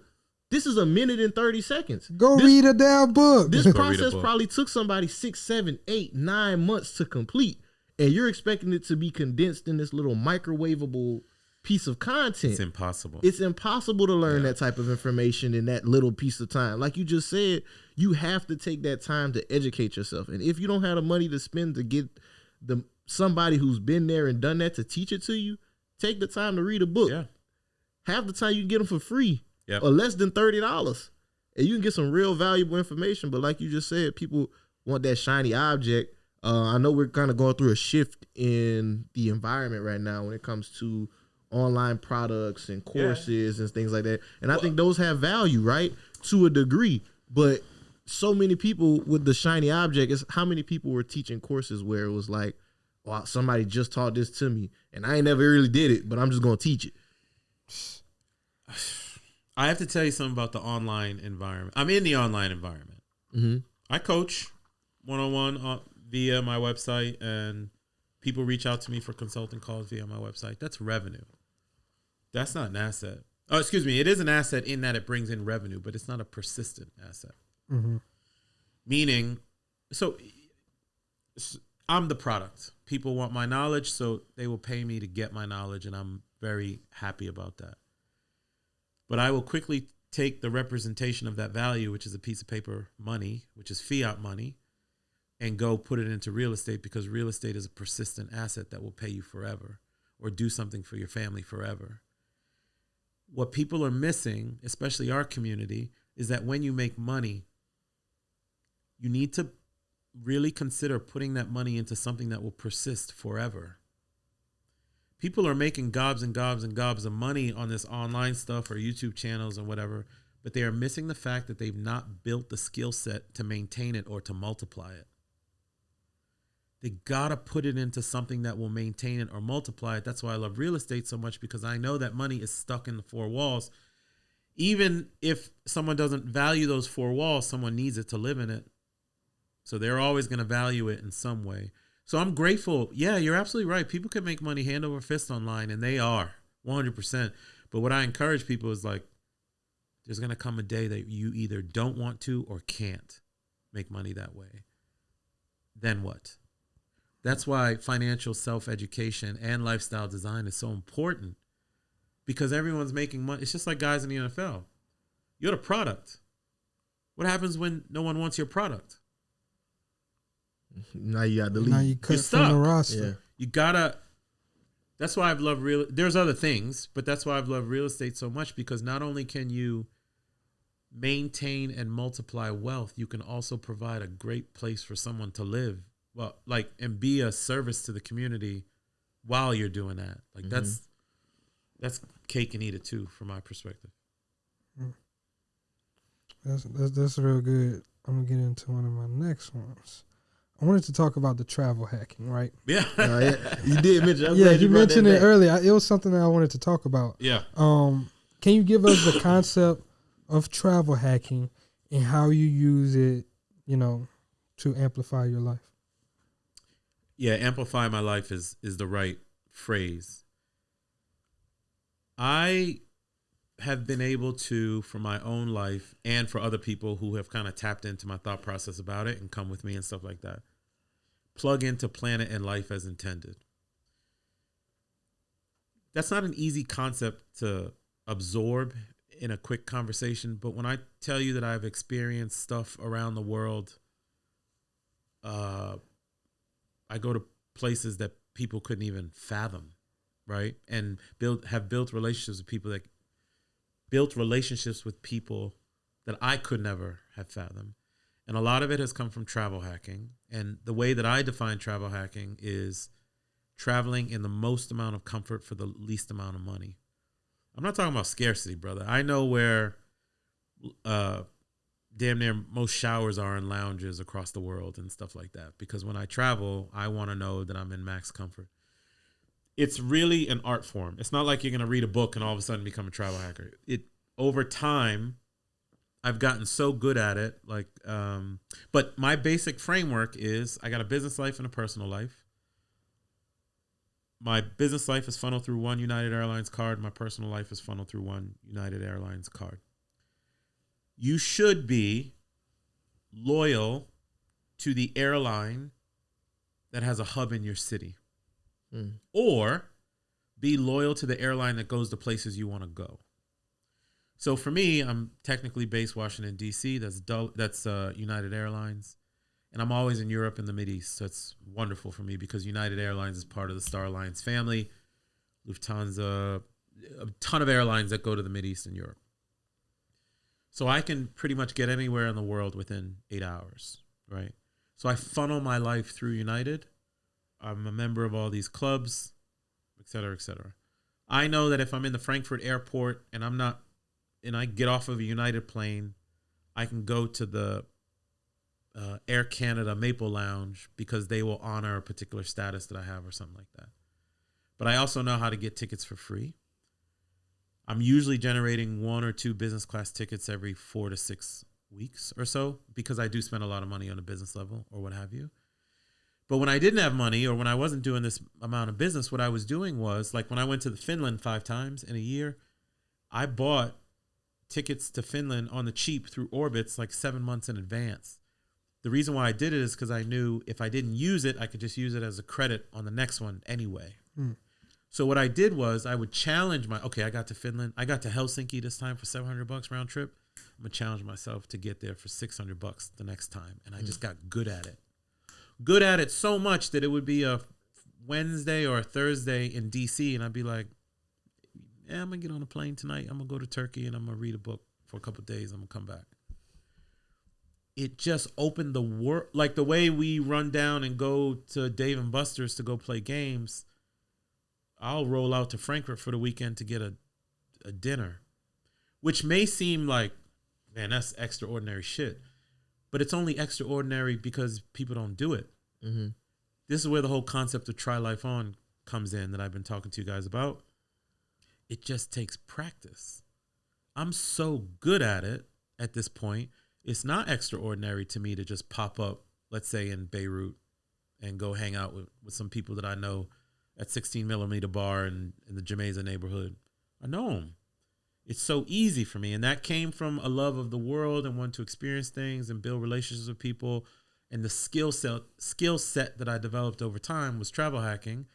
this is a minute and 30 seconds. Read a damn book. This process probably took somebody 6, 7, 8, 9 months to complete. And you're expecting it to be condensed in this little microwavable piece of content. It's impossible. It's impossible to learn that type of information in that little piece of time. Like you just said, you have to take that time to educate yourself. And if you don't have the money to spend to get somebody who's been there and done that to teach it to you, take the time to read a book. Yeah. Half the time you can get them for free. Yep. Or less than $30. And you can get some real valuable information. But like you just said, people want that shiny object. I know we're kind of going through a shift in the environment right now when it comes to online products and courses and things like that. And I think those have value, right? To a degree. But so many people with the shiny object is how many people were teaching courses where it was like, wow, somebody just taught this to me and I ain't never really did it, but I'm just going to teach it. I have to tell you something about the online environment. I'm in the online environment. Mm-hmm. I coach one-on-one via my website, and people reach out to me for consulting calls via my website. That's revenue. That's not an asset. Oh, excuse me. It is an asset in that it brings in revenue, but it's not a persistent asset. Mm-hmm. Meaning, so I'm the product. People want my knowledge, so they will pay me to get my knowledge, and I'm very happy about that. But I will quickly take the representation of that value, which is a piece of paper money, which is fiat money, and go put it into real estate, because real estate is a persistent asset that will pay you forever or do something for your family forever. What people are missing, especially our community, is that when you make money, you need to really consider putting that money into something that will persist forever. People are making gobs and gobs and gobs of money on this online stuff or YouTube channels and whatever, but they are missing the fact that they've not built the skill set to maintain it or to multiply it. They gotta put it into something that will maintain it or multiply it. That's why I love real estate so much, because I know that money is stuck in the four walls. Even if someone doesn't value those four walls, someone needs it to live in it. So they're always gonna value it in some way. So I'm grateful. Yeah, you're absolutely right. People can make money hand over fist online, and they are 100%. But what I encourage people is, like, there's going to come a day that you either don't want to or can't make money that way. Then what? That's why financial self-education and lifestyle design is so important, because everyone's making money. It's just like guys in the NFL. You're the product. What happens when no one wants your product? Now you got the lead. Now you cut from the roster. Yeah. You gotta. That's why I've loved real. There's other things, but that's why I've loved real estate so much, because not only can you maintain and multiply wealth, you can also provide a great place for someone to live. Well, like, and be a service to the community while you're doing that. Like, that's cake and eat it too, from my perspective. That's real good. I'm gonna get into one of my next ones. I wanted to talk about the travel hacking, right? Yeah. You did mention. You mentioned it earlier. It was something that I wanted to talk about. Yeah. Can you give us the concept of travel hacking and how you use it, to amplify your life? Yeah, amplify my life is the right phrase. I have been able to, for my own life and for other people who have kind of tapped into my thought process about it and come with me and stuff like that, plug into planet and life as intended. That's not an easy concept to absorb in a quick conversation, but when I tell you that I've experienced stuff around the world, I go to places that people couldn't even fathom, right? And have built relationships with people that I could never have fathomed. And a lot of it has come from travel hacking. And the way that I define travel hacking is traveling in the most amount of comfort for the least amount of money. I'm not talking about scarcity, brother. I know where damn near most showers are in lounges across the world and stuff like that. Because when I travel, I want to know that I'm in max comfort. It's really an art form. It's not like you're going to read a book and all of a sudden become a travel hacker. Over time, I've gotten so good at it. But my basic framework is I got a business life and a personal life. My business life is funneled through one United Airlines card. My personal life is funneled through one United Airlines card. You should be loyal to the airline that has a hub in your city. Or be loyal to the airline that goes to places you want to go. So for me, I'm technically based Washington, D.C. That's United Airlines. And I'm always in Europe and the Mideast. So it's wonderful for me because United Airlines is part of the Star Alliance family. Lufthansa, a ton of airlines that go to the Mideast and Europe. So I can pretty much get anywhere in the world within 8 hours, right? So I funnel my life through United. I'm a member of all these clubs, et cetera, et cetera. I know that if I'm in the Frankfurt airport and I get off of a United plane, I can go to the Air Canada Maple Lounge because they will honor a particular status that I have or something like that. But I also know how to get tickets for free. I'm usually generating 1 or 2 business class tickets every 4 to 6 weeks or so because I do spend a lot of money on a business level or what have you. But when I didn't have money or when I wasn't doing this amount of business, what I was doing was, like when I went to Finland 5 times in a year, I bought tickets to Finland on the cheap through Orbitz like 7 months in advance. The reason why I did it is because I knew if I didn't use it, I could just use it as a credit on the next one anyway. So what I did was I would challenge I got to Finland. I got to Helsinki this time for $700 round trip. I'm going to challenge myself to get there for $600 the next time. And I just got good at it. Good at it so much that it would be a Wednesday or a Thursday in DC. And I'd be like, yeah, I'm going to get on a plane tonight. I'm going to go to Turkey and I'm going to read a book for a couple of days. I'm going to come back. It just opened the world. Like the way we run down and go to Dave & Buster's to go play games. I'll roll out to Frankfurt for the weekend to get a dinner, which may seem like, man, that's extraordinary shit. But it's only extraordinary because people don't do it. Mm-hmm. This is where the whole concept of try life on comes in that I've been talking to you guys about. It just takes practice. I'm so good at it at this point. It's not extraordinary to me to just pop up, let's say in Beirut, and go hang out with some people that I know at 16 Millimeter Bar in the Jamaica neighborhood. I know them. It's so easy for me. And that came from a love of the world and wanting to experience things and build relationships with people. And the skill set that I developed over time was travel hacking,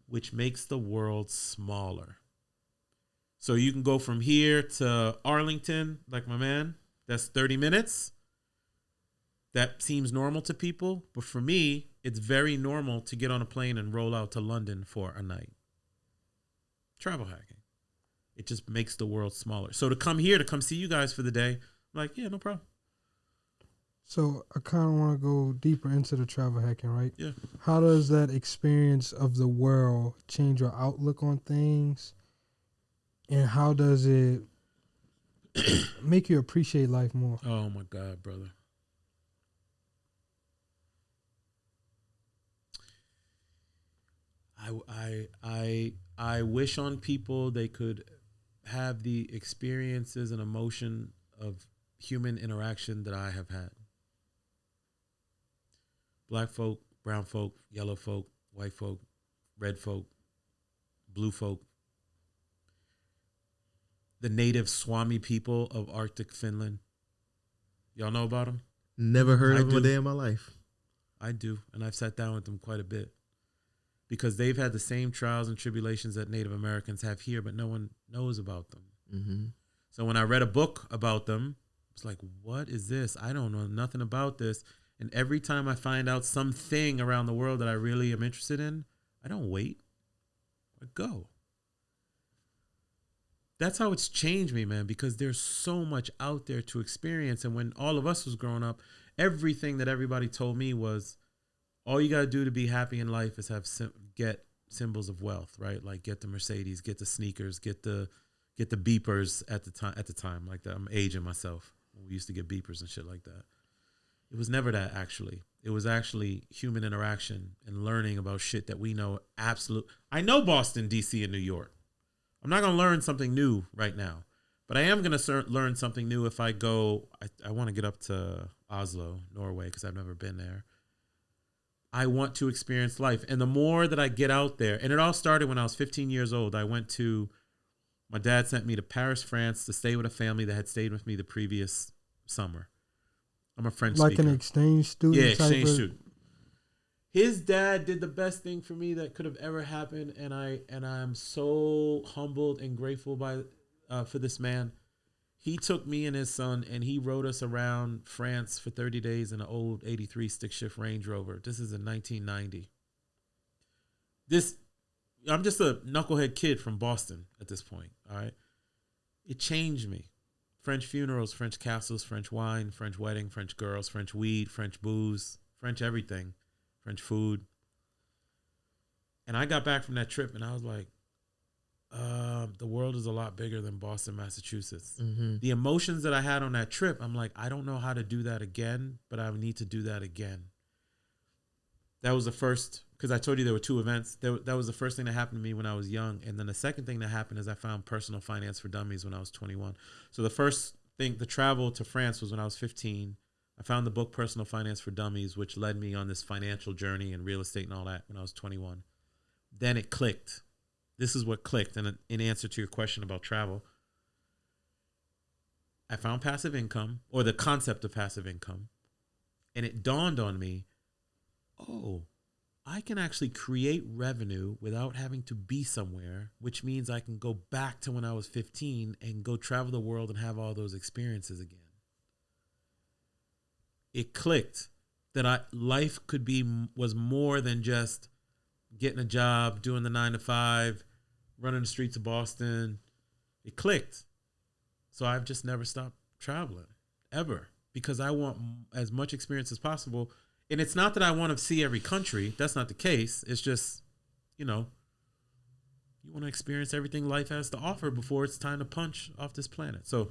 which makes the world smaller. So you can go from here to Arlington, like my man. That's 30 minutes. That seems normal to people. But for me, it's very normal to get on a plane and roll out to London for a night. Travel hacking. It just makes the world smaller. So to come here, to come see you guys for the day, I'm like, yeah, no problem. So I kind of want to go deeper into the travel hacking, right? Yeah. How does that experience of the world change your outlook on things? And how does it make you appreciate life more? Oh my God, brother. I wish on people they could have the experiences and emotion of human interaction that I have had. Black folk, brown folk, yellow folk, white folk, red folk, blue folk, the native Swami people of Arctic Finland. Y'all know about them? Never heard of them a day in my life. I do, and I've sat down with them quite a bit because they've had the same trials and tribulations that Native Americans have here, but no one knows about them. Mm-hmm. So when I read a book about them, it's like, what is this? I don't know nothing about this. And every time I find out something around the world that I really am interested in, I don't wait. I go. That's how it's changed me, man, because there's so much out there to experience. And when all of us was growing up, everything that everybody told me was, all you got to do to be happy in life is get symbols of wealth, right? Like get the Mercedes, get the sneakers, get the beepers at the time like that. I'm aging myself. We used to get beepers and shit like that. It was never that, actually. It was actually human interaction and learning about shit that we know I know Boston, D.C., and New York. I'm not going to learn something new right now, but I am going to learn something new if I go. I want to get up to Oslo, Norway, because I've never been there. I want to experience life. And the more that I get out there, and it all started when I was 15 years old. My dad sent me to Paris, France to stay with a family that had stayed with me the previous summer. I'm a French speaker. Like an exchange student? Yeah, exchange student. His dad did the best thing for me that could have ever happened, and I'm so humbled and grateful for this man. He took me and his son, and he rode us around France for 30 days in an old 83 stick-shift Range Rover. This is in 1990. I'm just a knucklehead kid from Boston at this point, all right? It changed me. French funerals, French castles, French wine, French wedding, French girls, French weed, French booze, French everything, French food. And I got back from that trip and I was like, the world is a lot bigger than Boston, Massachusetts. Mm-hmm. The emotions that I had on that trip, I'm like, I don't know how to do that again, but I need to do that again. That was the first, because I told you there were two events. That was the first thing that happened to me when I was young. And then the second thing that happened is I found Personal Finance for Dummies when I was 21. So the first thing, the travel to France, was when I was 15. I found the book Personal Finance for Dummies, which led me on this financial journey and real estate and all that when I was 21. Then it clicked. This is what clicked. And in answer to your question about travel, I found passive income, or the concept of passive income. And it dawned on me, oh, I can actually create revenue without having to be somewhere, which means I can go back to when I was 15 and go travel the world and have all those experiences again. It clicked that life was more than just getting a job, doing the 9 to 5, running the streets of Boston. It clicked. So I've just never stopped traveling, ever, because I want as much experience as possible. And it's not that I want to see every country. That's not the case. It's just, you want to experience everything life has to offer before it's time to punch off this planet. So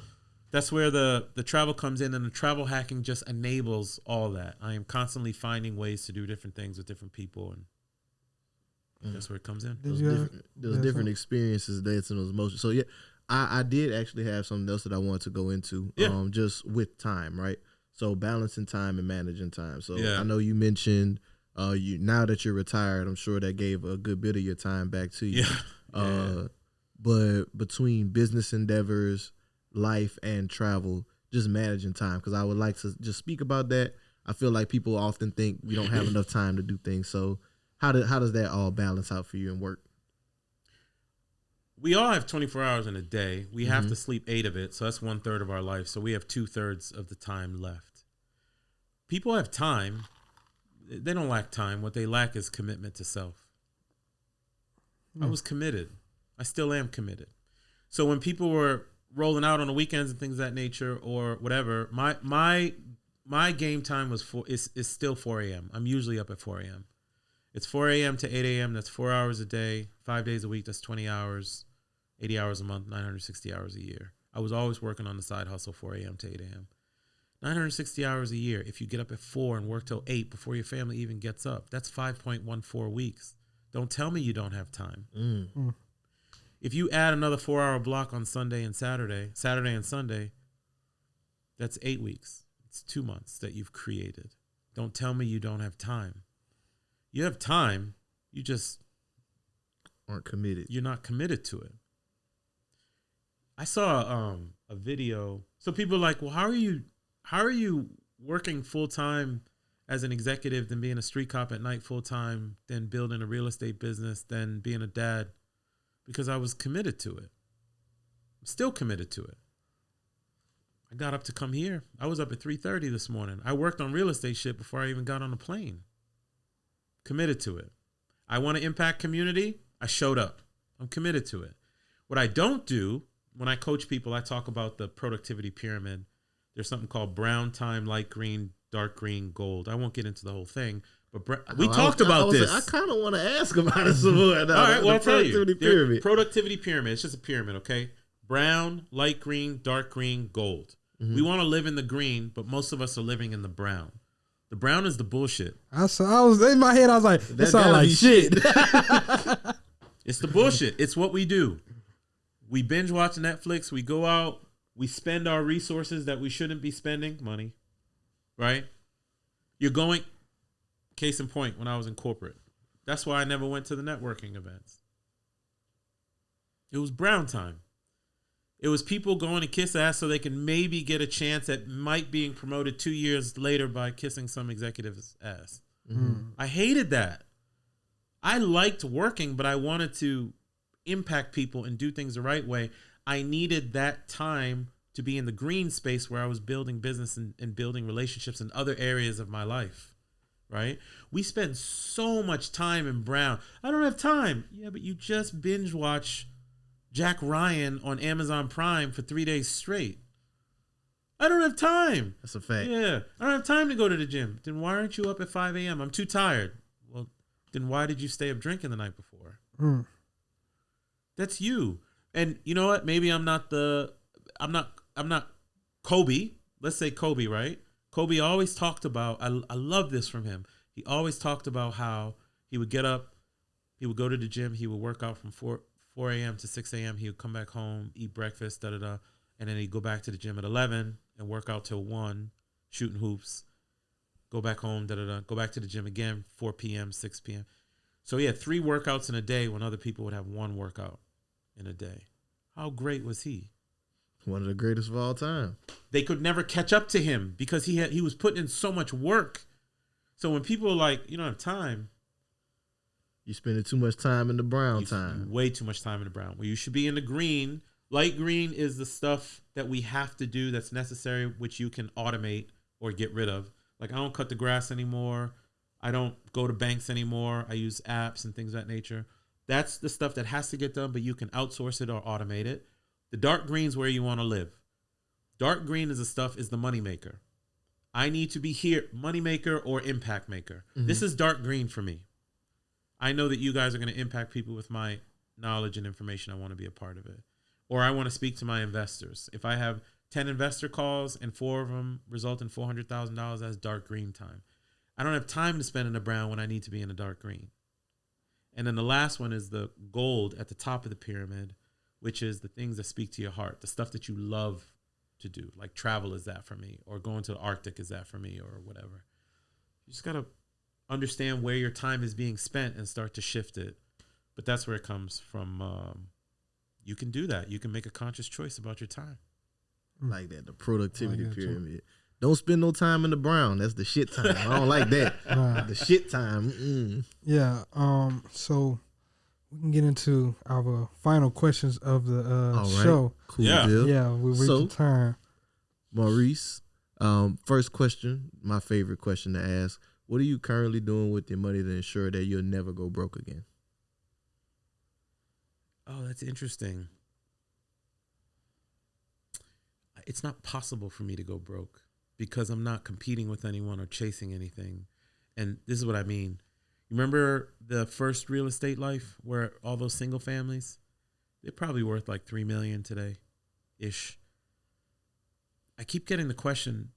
that's where the travel comes in, and the travel hacking just enables all that. I am constantly finding ways to do different things with different people, and that's where it comes in. Those different experiences, dates, and those emotions. So yeah, I did actually have something else that I wanted to go into, just with time, right? So balancing time and managing time. So I know you mentioned now that you're retired, I'm sure that gave a good bit of your time back to you. But between business endeavors, life, and travel, just managing time, because I would like to just speak about that. I feel like people often think we don't have enough time to do things. So how does that all balance out for you in work? We all have 24 hours in a day. We have to sleep 8 of it. So that's 1/3 of our life. So we have 2/3 of the time left. People have time. They don't lack time. What they lack is commitment to self. I was committed. I still am committed. So when people were rolling out on the weekends and things of that nature or whatever, my game time is still 4 a.m. I'm usually up at 4 a.m. It's 4 a.m. to 8 a.m. That's 4 hours a day, 5 days a week. That's 20 hours, 80 hours a month, 960 hours a year. I was always working on the side hustle, 4 a.m. to 8 a.m. 960 hours a year. If you get up at 4 and work till 8 before your family even gets up, that's 5.14 weeks. Don't tell me you don't have time. If you add another 4-hour block on Saturday and Sunday, that's 8 weeks. It's 2 months that you've created. Don't tell me you don't have time. You have time. You just aren't committed. You're not committed to it. I saw a video. So people are like, well, how are you working full time as an executive, then being a street cop at night full time, then building a real estate business, then being a dad? Because I was committed to it. I'm still committed to it. I got up to come here. I was up at 3:30 this morning. I worked on real estate shit before I even got on the plane. Committed to it. I want to impact community. I showed up. I'm committed to it. What I don't do, when I coach people, I talk about the productivity pyramid. There's something called brown time, light green, dark green, gold. I won't get into the whole thing, but we talked about this. I kind of want to ask about it some more. All right, well, I'll tell you. Pyramid. Productivity pyramid. It's just a pyramid, okay? Brown, light green, dark green, gold. Mm-hmm. We want to live in the green, but most of us are living in the brown. The brown is the bullshit. I was in my head. I was like, that sounds like shit. It's the bullshit. It's what we do. We binge watch Netflix. We go out. We spend our resources that we shouldn't be spending. Money. Right? You're going. Case in point, when I was in corporate. That's why I never went to the networking events. It was brown time. It was people going to kiss ass so they can maybe get a chance at might being promoted 2 years later by kissing some executive's ass. Mm-hmm. I hated that. I liked working, but I wanted to impact people and do things the right way. I needed that time to be in the green space where I was building business and building relationships in other areas of my life, right? We spend so much time in brown. I don't have time. Yeah, but you just binge watch Jack Ryan on Amazon Prime for 3 days straight. I don't have time. That's a fact. Yeah, I don't have time to go to the gym. Then why aren't you up at 5 a.m.? I'm too tired. Well, then why did you stay up drinking the night before? That's you. And you know what? Maybe I'm not Kobe. Let's say Kobe, right? Kobe always talked about, I love this from him. He always talked about how he would get up, he would go to the gym, he would work out from 4 a.m. to 6 a.m. He would come back home, eat breakfast, and then he'd go back to the gym at 11 and work out till 1, shooting hoops, go back home, go back to the gym again, 4 p.m., 6 p.m. So he had 3 workouts in a day when other people would have 1 workout in a day. How great was he? One of the greatest of all time. They could never catch up to him because he was putting in so much work. So when people are like, you don't have time. You're spending too much time in the brown time. Way too much time in the brown. Where you should be in the green. Light green is the stuff that we have to do that's necessary, which you can automate or get rid of. Like I don't cut the grass anymore. I don't go to banks anymore. I use apps and things of that nature. That's the stuff that has to get done, but you can outsource it or automate it. The dark green is where you want to live. Dark green is the money maker. I need to be here, money maker or impact maker. Mm-hmm. This is dark green for me. I know that you guys are going to impact people with my knowledge and information. I want to be a part of it. Or I want to speak to my investors. If I have 10 investor calls and 4 of them result in $400,000, that's dark green time. I don't have time to spend in the brown when I need to be in the dark green. And then the last one is the gold at the top of the pyramid, which is the things that speak to your heart, the stuff that you love to do. Like travel is that for me, or going to the Arctic is that for me, or whatever. You just got to understand where your time is being spent and start to shift it. But that's where it comes from. You can do that. You can make a conscious choice about your time. Like that, the productivity pyramid. Don't spend no time in the brown. That's the shit time. I don't like that. The shit time. Mm-mm. Yeah. So we can get into our final questions of the show. Cool deal. Yeah, we reached the time. Maurice, first question, my favorite question to ask. What are you currently doing with your money to ensure that you'll never go broke again? Oh, that's interesting. It's not possible for me to go broke because I'm not competing with anyone or chasing anything. And this is what I mean. You remember the first real estate life where all those single families, they're probably worth like $3 million today-ish. I keep getting the question,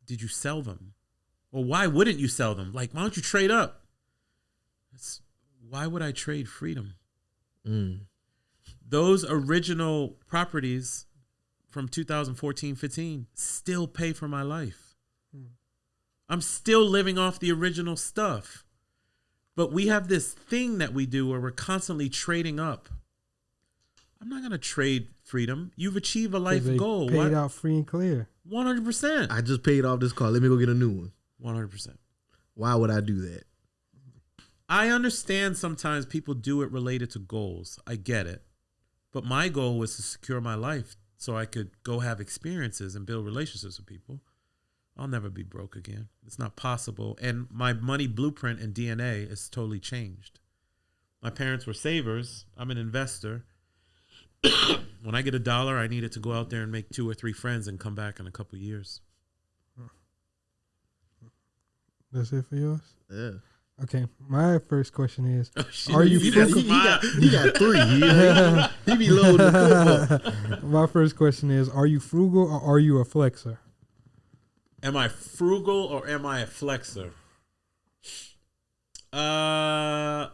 did you sell them? Well, why wouldn't you sell them? Like, why don't you trade up? Why would I trade freedom? those original properties from 2014-15 still pay for my life. I'm still living off the original stuff. But we have this thing that we do where we're constantly trading up. I'm not going to trade freedom. You've achieved a life goal. Paid out free and clear. 100%. I just paid off this car. Let me go get a new one. 100%. Why would I do that? I understand sometimes people do it related to goals. I get it. But my goal was to secure my life so I could go have experiences and build relationships with people. I'll never be broke again. It's not possible. And my money blueprint and DNA is totally changed. My parents were savers. I'm an investor. When I get $1, I need it to go out there and make 2 or 3 friends and come back in a couple years. That's it for yours? Yeah. Okay, my first question is, are you frugal? He got 3. He be loading the clip up. My first question is, are you frugal or are you a flexor? Am I frugal or am I a flexor? I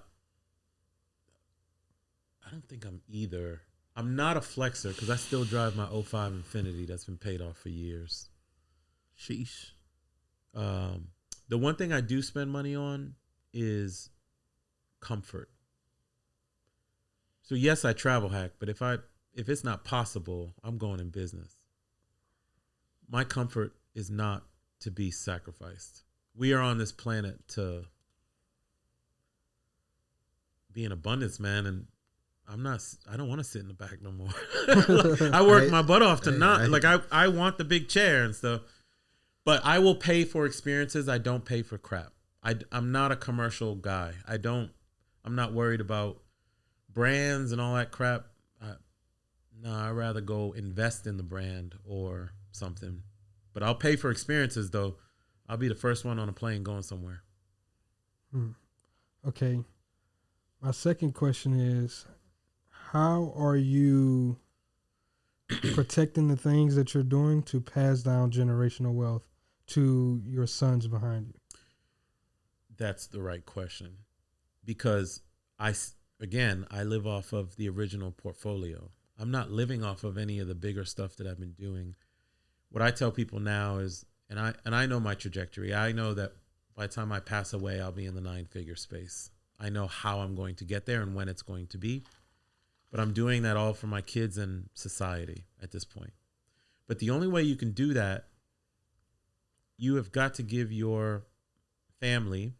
don't think I'm either. I'm not a flexor because I still drive my 05 Infiniti that's been paid off for years. Sheesh. The one thing I do spend money on is comfort. So yes, I travel hack, but if it's not possible, I'm going in business. My comfort is not to be sacrificed. We are on this planet to be in abundance, man, and I don't want to sit in the back no more. I work my butt off to I want the big chair and stuff. But I will pay for experiences. I don't pay for crap. I'm not a commercial guy. I'm not worried about brands and all that crap. I'd rather go invest in the brand or something. But I'll pay for experiences, though. I'll be the first one on a plane going somewhere. Okay. My second question is, how are you protecting the things that you're doing to pass down generational wealth to your sons behind you? That's the right question. Because I live off of the original portfolio. I'm not living off of any of the bigger stuff that I've been doing. What I tell people now is, and I know my trajectory. I know that by the time I pass away, I'll be in the 9-figure space. I know how I'm going to get there and when it's going to be. But I'm doing that all for my kids and society at this point. But the only way you can do that, you have got to give your family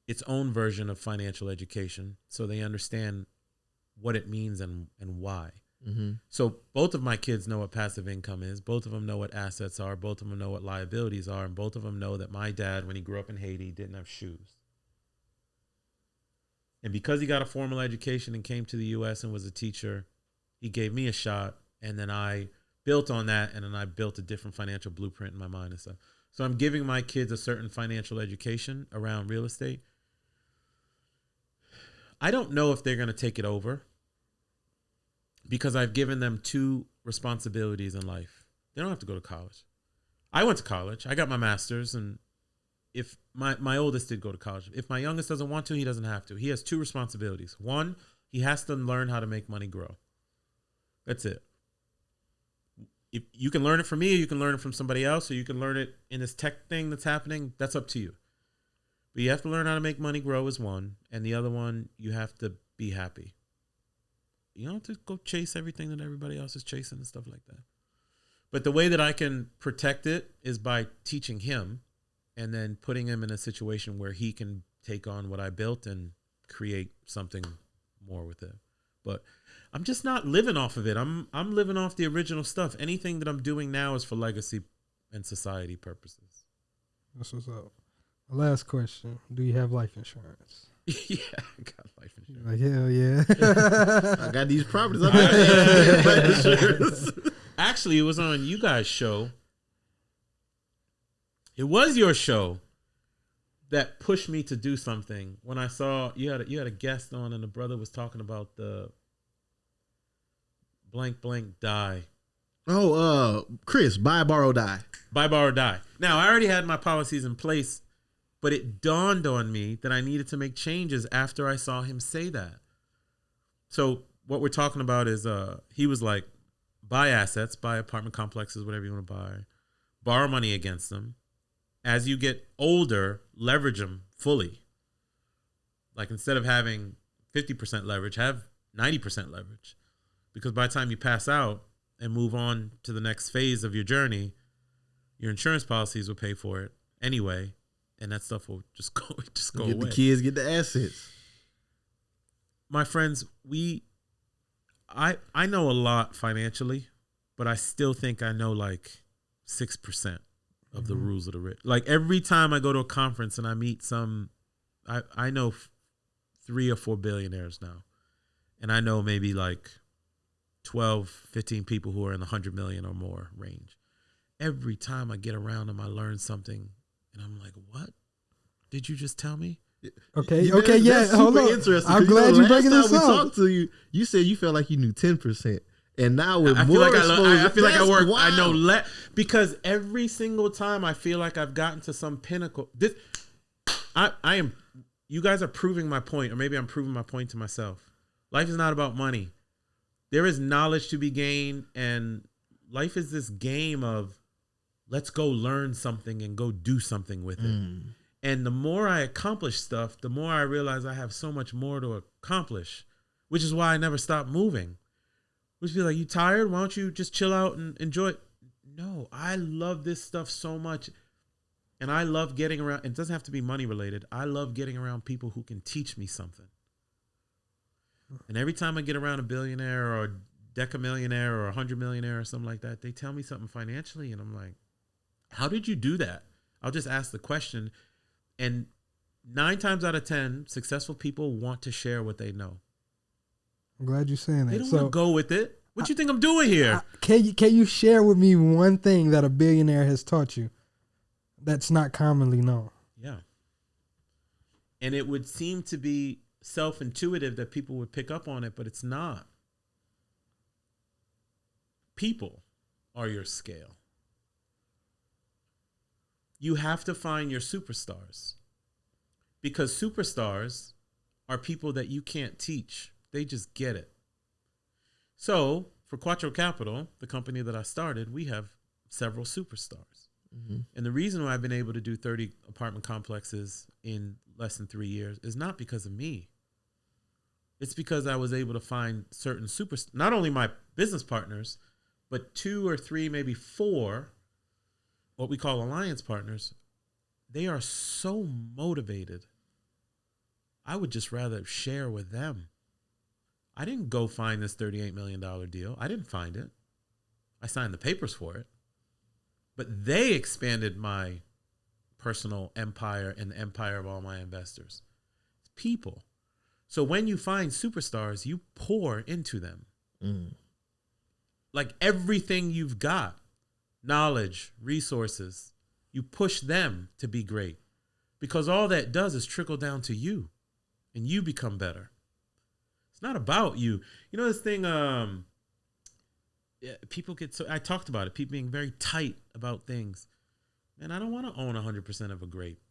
its own version of financial education so they understand what it means and why. Mm-hmm. So both of my kids know what passive income is. Both of them know what assets are. Both of them know what liabilities are. And both of them know that my dad, when he grew up in Haiti, didn't have shoes. And because he got a formal education and came to the U.S. and was a teacher, he gave me a shot. And then I built on that. And then I built a different financial blueprint in my mind and stuff. So I'm giving my kids a certain financial education around real estate. I don't know if they're going to take it over because I've given them 2 responsibilities in life. They don't have to go to college. I went to college. I got my master's, and if my oldest did go to college. If my youngest doesn't want to, he doesn't have to. He has 2 responsibilities. 1, he has to learn how to make money grow. That's it. If you can learn it from me, or you can learn it from somebody else, or you can learn it in this tech thing that's happening. That's up to you. But you have to learn how to make money grow is one. And the other one, you have to be happy. You don't have to go chase everything that everybody else is chasing and stuff like that. But the way that I can protect it is by teaching him and then putting him in a situation where he can take on what I built and create something more with it. But I'm just not living off of it. I'm living off the original stuff. Anything that I'm doing now is for legacy and society purposes. That's what's up. Last question. Do you have life insurance? Yeah, I got life insurance. Like, hell yeah. I got these properties. I got life insurance. Actually, it was on you guys' show. It was your show that pushed me to do something. When I saw you had a guest on, and the brother was talking about the blank die. Oh, Chris, buy, borrow, die. Buy, borrow, die. Now, I already had my policies in place, but it dawned on me that I needed to make changes after I saw him say that. So what we're talking about is he was like, buy assets, buy apartment complexes, whatever you want to buy, borrow money against them. As you get older, leverage them fully. Like instead of having 50% leverage, have 90% leverage. Because by the time you pass out and move on to the next phase of your journey, your insurance policies will pay for it anyway, and that stuff will just go away. Get the kids, get the assets. My friends, I know a lot financially, but I still think I know like 6% of the rules of the rich. Like every time I go to a conference and I meet I know 3 or 4 billionaires now, and I know maybe like 12, 15 people who are in the 100 million or more range. Every time I get around them, I learn something, and I'm like, what did you just tell me? Okay, That's hold on. interesting. I'm glad you're bringing this we up. Talked to you, you said you felt like you knew 10%, and now with I more feel like exposure, I feel like I work. wild. I know less because every single time I feel like I've gotten to some pinnacle. I am. You guys are proving my point, or maybe I'm proving my point to myself. Life is not about money. There is knowledge to be gained, and life is this game of let's go learn something and go do something with it. And the more I accomplish stuff, the more I realize I have so much more to accomplish, which is why I never stop moving. Which be like, you tired? Why don't you just chill out and enjoy it? No, I love this stuff so much. And I love getting around. It doesn't have to be money related. I love getting around people who can teach me something. And every time I get around a billionaire or a decamillionaire or 100 millionaire or something like that, they tell me something financially. And I'm like, how did you do that? I'll just ask the question. And 9 times out of 10, successful people want to share what they know. I'm glad you're saying that. They don't want to go with it. What you think I'm doing here? Can you share with me one thing that a billionaire has taught you that's not commonly known? Yeah. And it would seem to be self-intuitive that people would pick up on it, but it's not. People are your scale. You have to find your superstars, because superstars are people that you can't teach. They just get it. So for Quattro Capital, the company that I started, we have several superstars. And the reason why I've been able to do 30 apartment complexes in less than 3 years is not because of me. It's because I was able to find certain not only my business partners, but 2 or 3, maybe 4, what we call alliance partners. They are so motivated. I would just rather share with them. I didn't go find this $38 million deal. I didn't find it. I signed the papers for it. But they expanded my personal empire and the empire of all my investors. It's people. So when you find superstars, you pour into them. Like everything you've got, knowledge, resources, you push them to be great. Because all that does is trickle down to you, and you become better. It's not about you. You know this thing, people get so, I talked about it, people being very tight about things. Man, I don't want to own 100% of a grape.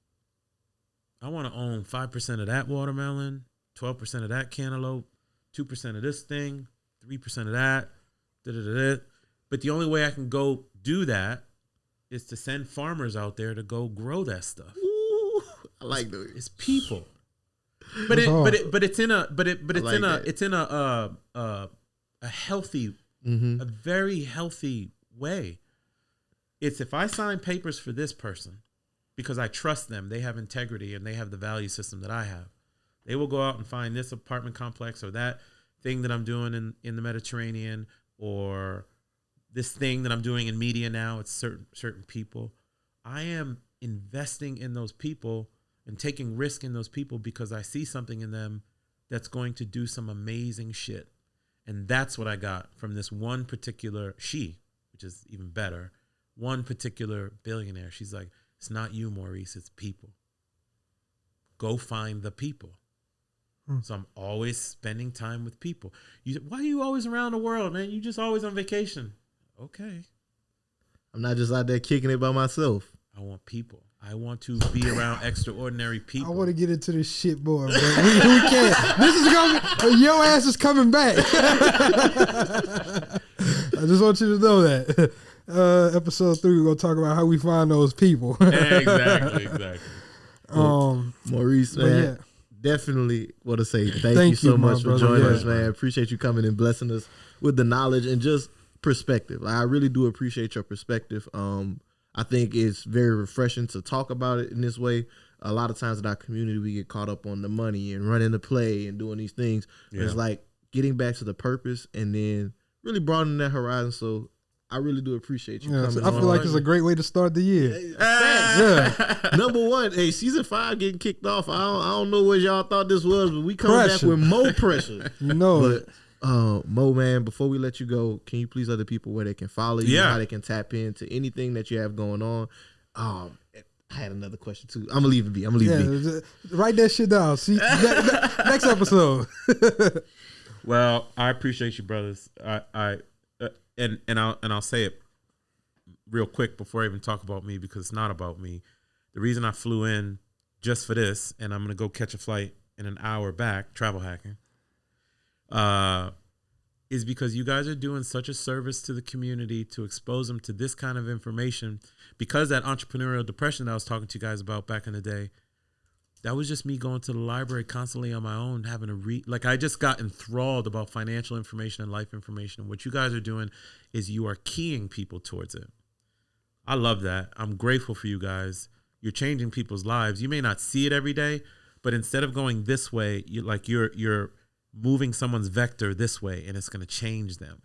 I want to own 5% of that watermelon, 12% of that cantaloupe, 2% of this thing, 3% of that, But the only way I can go do that is to send farmers out there to go grow that stuff. Ooh, I like that. It's people. But it's in a healthy, a very healthy way. It's if I sign papers for this person because I trust them, they have integrity and they have the value system that I have. They will go out and find this apartment complex or that thing that I'm doing in the Mediterranean, or this thing that I'm doing in media now. It's certain people. I am investing in those people and taking risk in those people because I see something in them that's going to do some amazing shit. And that's what I got from this one particular, which is even better, one particular billionaire. She's like, it's not you, Maurice, it's people. Go find the people. So I'm always spending time with people. Why are you always around the world, man? You just always on vacation. Okay. I'm not just out there kicking it by myself. I want people. I want to be around extraordinary people. I want to get into this shit more, but we can't. This is coming. Your ass is coming back. I just want you to know that. Episode 3, we're gonna talk about how we find those people. Exactly. Maurice, man, definitely want to say thank you so much for joining us, man. Appreciate you coming and blessing us with the knowledge and just perspective. I really do appreciate your perspective. I think it's very refreshing to talk about it in this way. A lot of times in our community, we get caught up on the money and running the play and doing these things. Yeah. It's like getting back to the purpose and then really broadening that horizon. So I really do appreciate you coming. I feel like it's a great way to start the year. Number one, hey, season 5 getting kicked off. I don't know what y'all thought this was, but we come back with more pressure. But Mo, man, before we let you go, can you please let the people where they can follow you, how they can tap into anything that you have going on? I had another question too. I'm gonna leave it be. Write that shit down. See next episode. Well, I appreciate you, brothers. I'll say it real quick before I even talk about me, because it's not about me. The reason I flew in just for this, and I'm gonna go catch a flight in an hour back, travel hacking, is because you guys are doing such a service to the community to expose them to this kind of information. Because that entrepreneurial depression that I was talking to you guys about back in the day, that was just me going to the library constantly on my own, having to read. Like, I just got enthralled about financial information and life information. What you guys are doing is you are keying people towards it. I love that. I'm grateful for you guys. You're changing people's lives. You may not see it every day, but instead of going this way, you're moving someone's vector this way, and it's going to change them.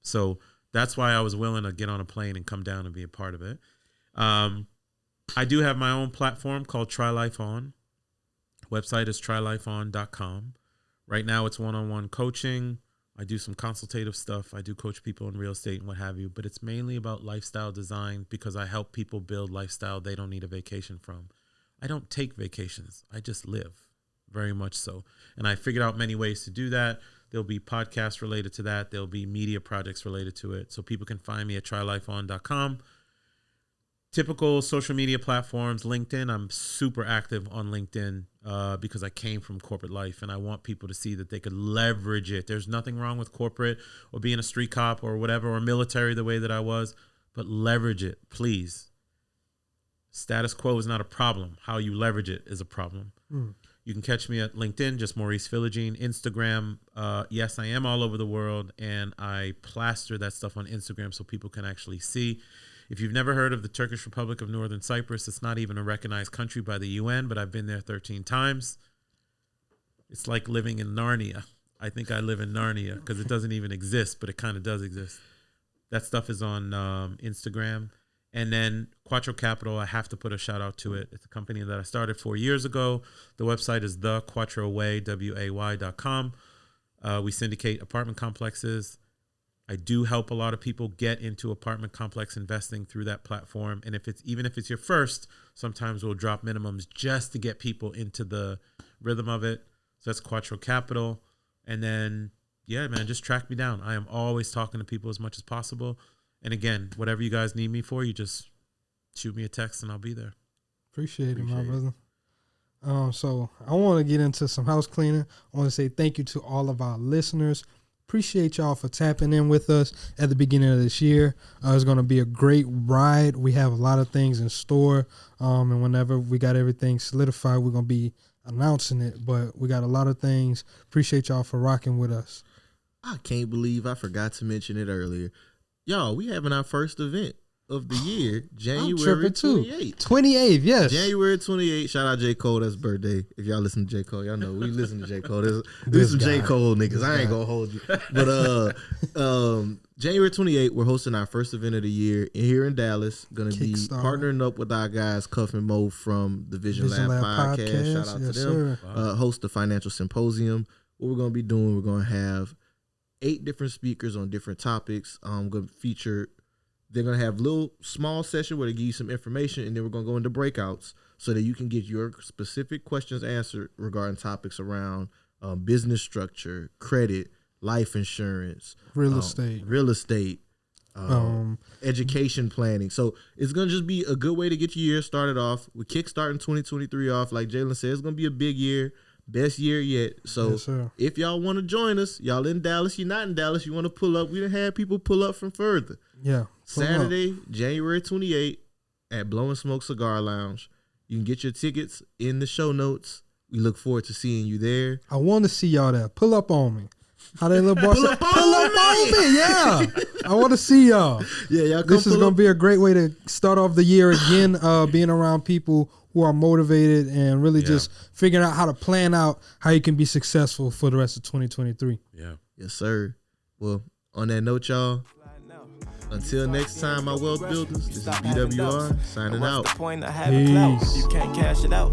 So that's why I was willing to get on a plane and come down and be a part of it. I do have my own platform called Try Life On. Website is trylifeon.com. Right now it's one-on-one coaching. I do some consultative stuff. I do coach people in real estate and what have you, but it's mainly about lifestyle design, because I help people build lifestyle they don't need a vacation from. I don't take vacations. I just live. Very much so. And I figured out many ways to do that. There'll be podcasts related to that. There'll be media projects related to it. So people can find me at trylifeon.com. Typical social media platforms, LinkedIn. I'm super active on LinkedIn because I came from corporate life, and I want people to see that they could leverage it. There's nothing wrong with corporate or being a street cop or whatever, or military the way that I was, but leverage it, please. Status quo is not a problem. How you leverage it is a problem. You can catch me at LinkedIn, just Maurice Philogene. Instagram, yes, I am all over the world, and I plaster that stuff on Instagram so people can actually see. If you've never heard of the Turkish Republic of Northern Cyprus, it's not even a recognized country by the UN, but I've been there 13 times. It's like living in Narnia. I think I live in Narnia because it doesn't even exist, but it kind of does exist. That stuff is on Instagram. And then Quattro Capital, I have to put a shout out to it. It's a company that I started 4 years ago. The website is thequattroway.com. We syndicate apartment complexes. I do help a lot of people get into apartment complex investing through that platform. And even if it's your first, sometimes we'll drop minimums just to get people into the rhythm of it. So that's Quattro Capital. And then, yeah, man, just track me down. I am always talking to people as much as possible. And again, whatever you guys need me for, you just shoot me a text and I'll be there. Appreciate it, my brother. So I want to get into some house cleaning. I want to say thank you to all of our listeners. Appreciate y'all for tapping in with us at the beginning of this year. It's going to be a great ride. We have a lot of things in store. And whenever we got everything solidified, we're going to be announcing it. But we got a lot of things. Appreciate y'all for rocking with us. I can't believe I forgot to mention it earlier. Y'all, we having our first event of the year, January 28th. 28th, yes. January 28th. Shout out J. Cole. That's birthday. If y'all listen to J. Cole, y'all know we listen to J. Cole. There's some J. Cole niggas. I ain't gonna hold you. But January 28th, we're hosting our first event of the year here in Dallas. Gonna be partnering up with our guys, Cuff and Mo from the Vision Lab podcast. Shout out to them. Host the financial symposium. What we're gonna be doing, we're gonna have 8 different speakers on different topics. Going to feature. They're going to have little small session where they give you some information, and then we're going to go into breakouts so that you can get your specific questions answered regarding topics around business structure, credit, life insurance, real estate, education planning. So it's gonna just be a good way to get your year started off. We're kickstarting 2023 off. Like Jalen said, it's gonna be a big year. Best year yet. So Yes, sir. if y'all want to join us, y'all in Dallas, you're not in Dallas, you want to pull up, we done had people pull up from further. Yeah. pull 'em up. Saturday, January 28th at Blow and Smoke Cigar Lounge. You can get your tickets in the show notes. We look forward to seeing you there. I want to see y'all there. Pull up on me. How that little boy said, pull up on me. Yeah. I want to see y'all. Yeah, y'all come This is pull going up. to be a great way to start off the year again, being around people who are motivated and really just figuring out how to plan out how you can be successful for the rest of 2023. Yeah. Yes, sir. Well, on that note, y'all, until next time, my wealth builders, this is BWR signing out. What's the point of having clout? Peace. You can't cash it out.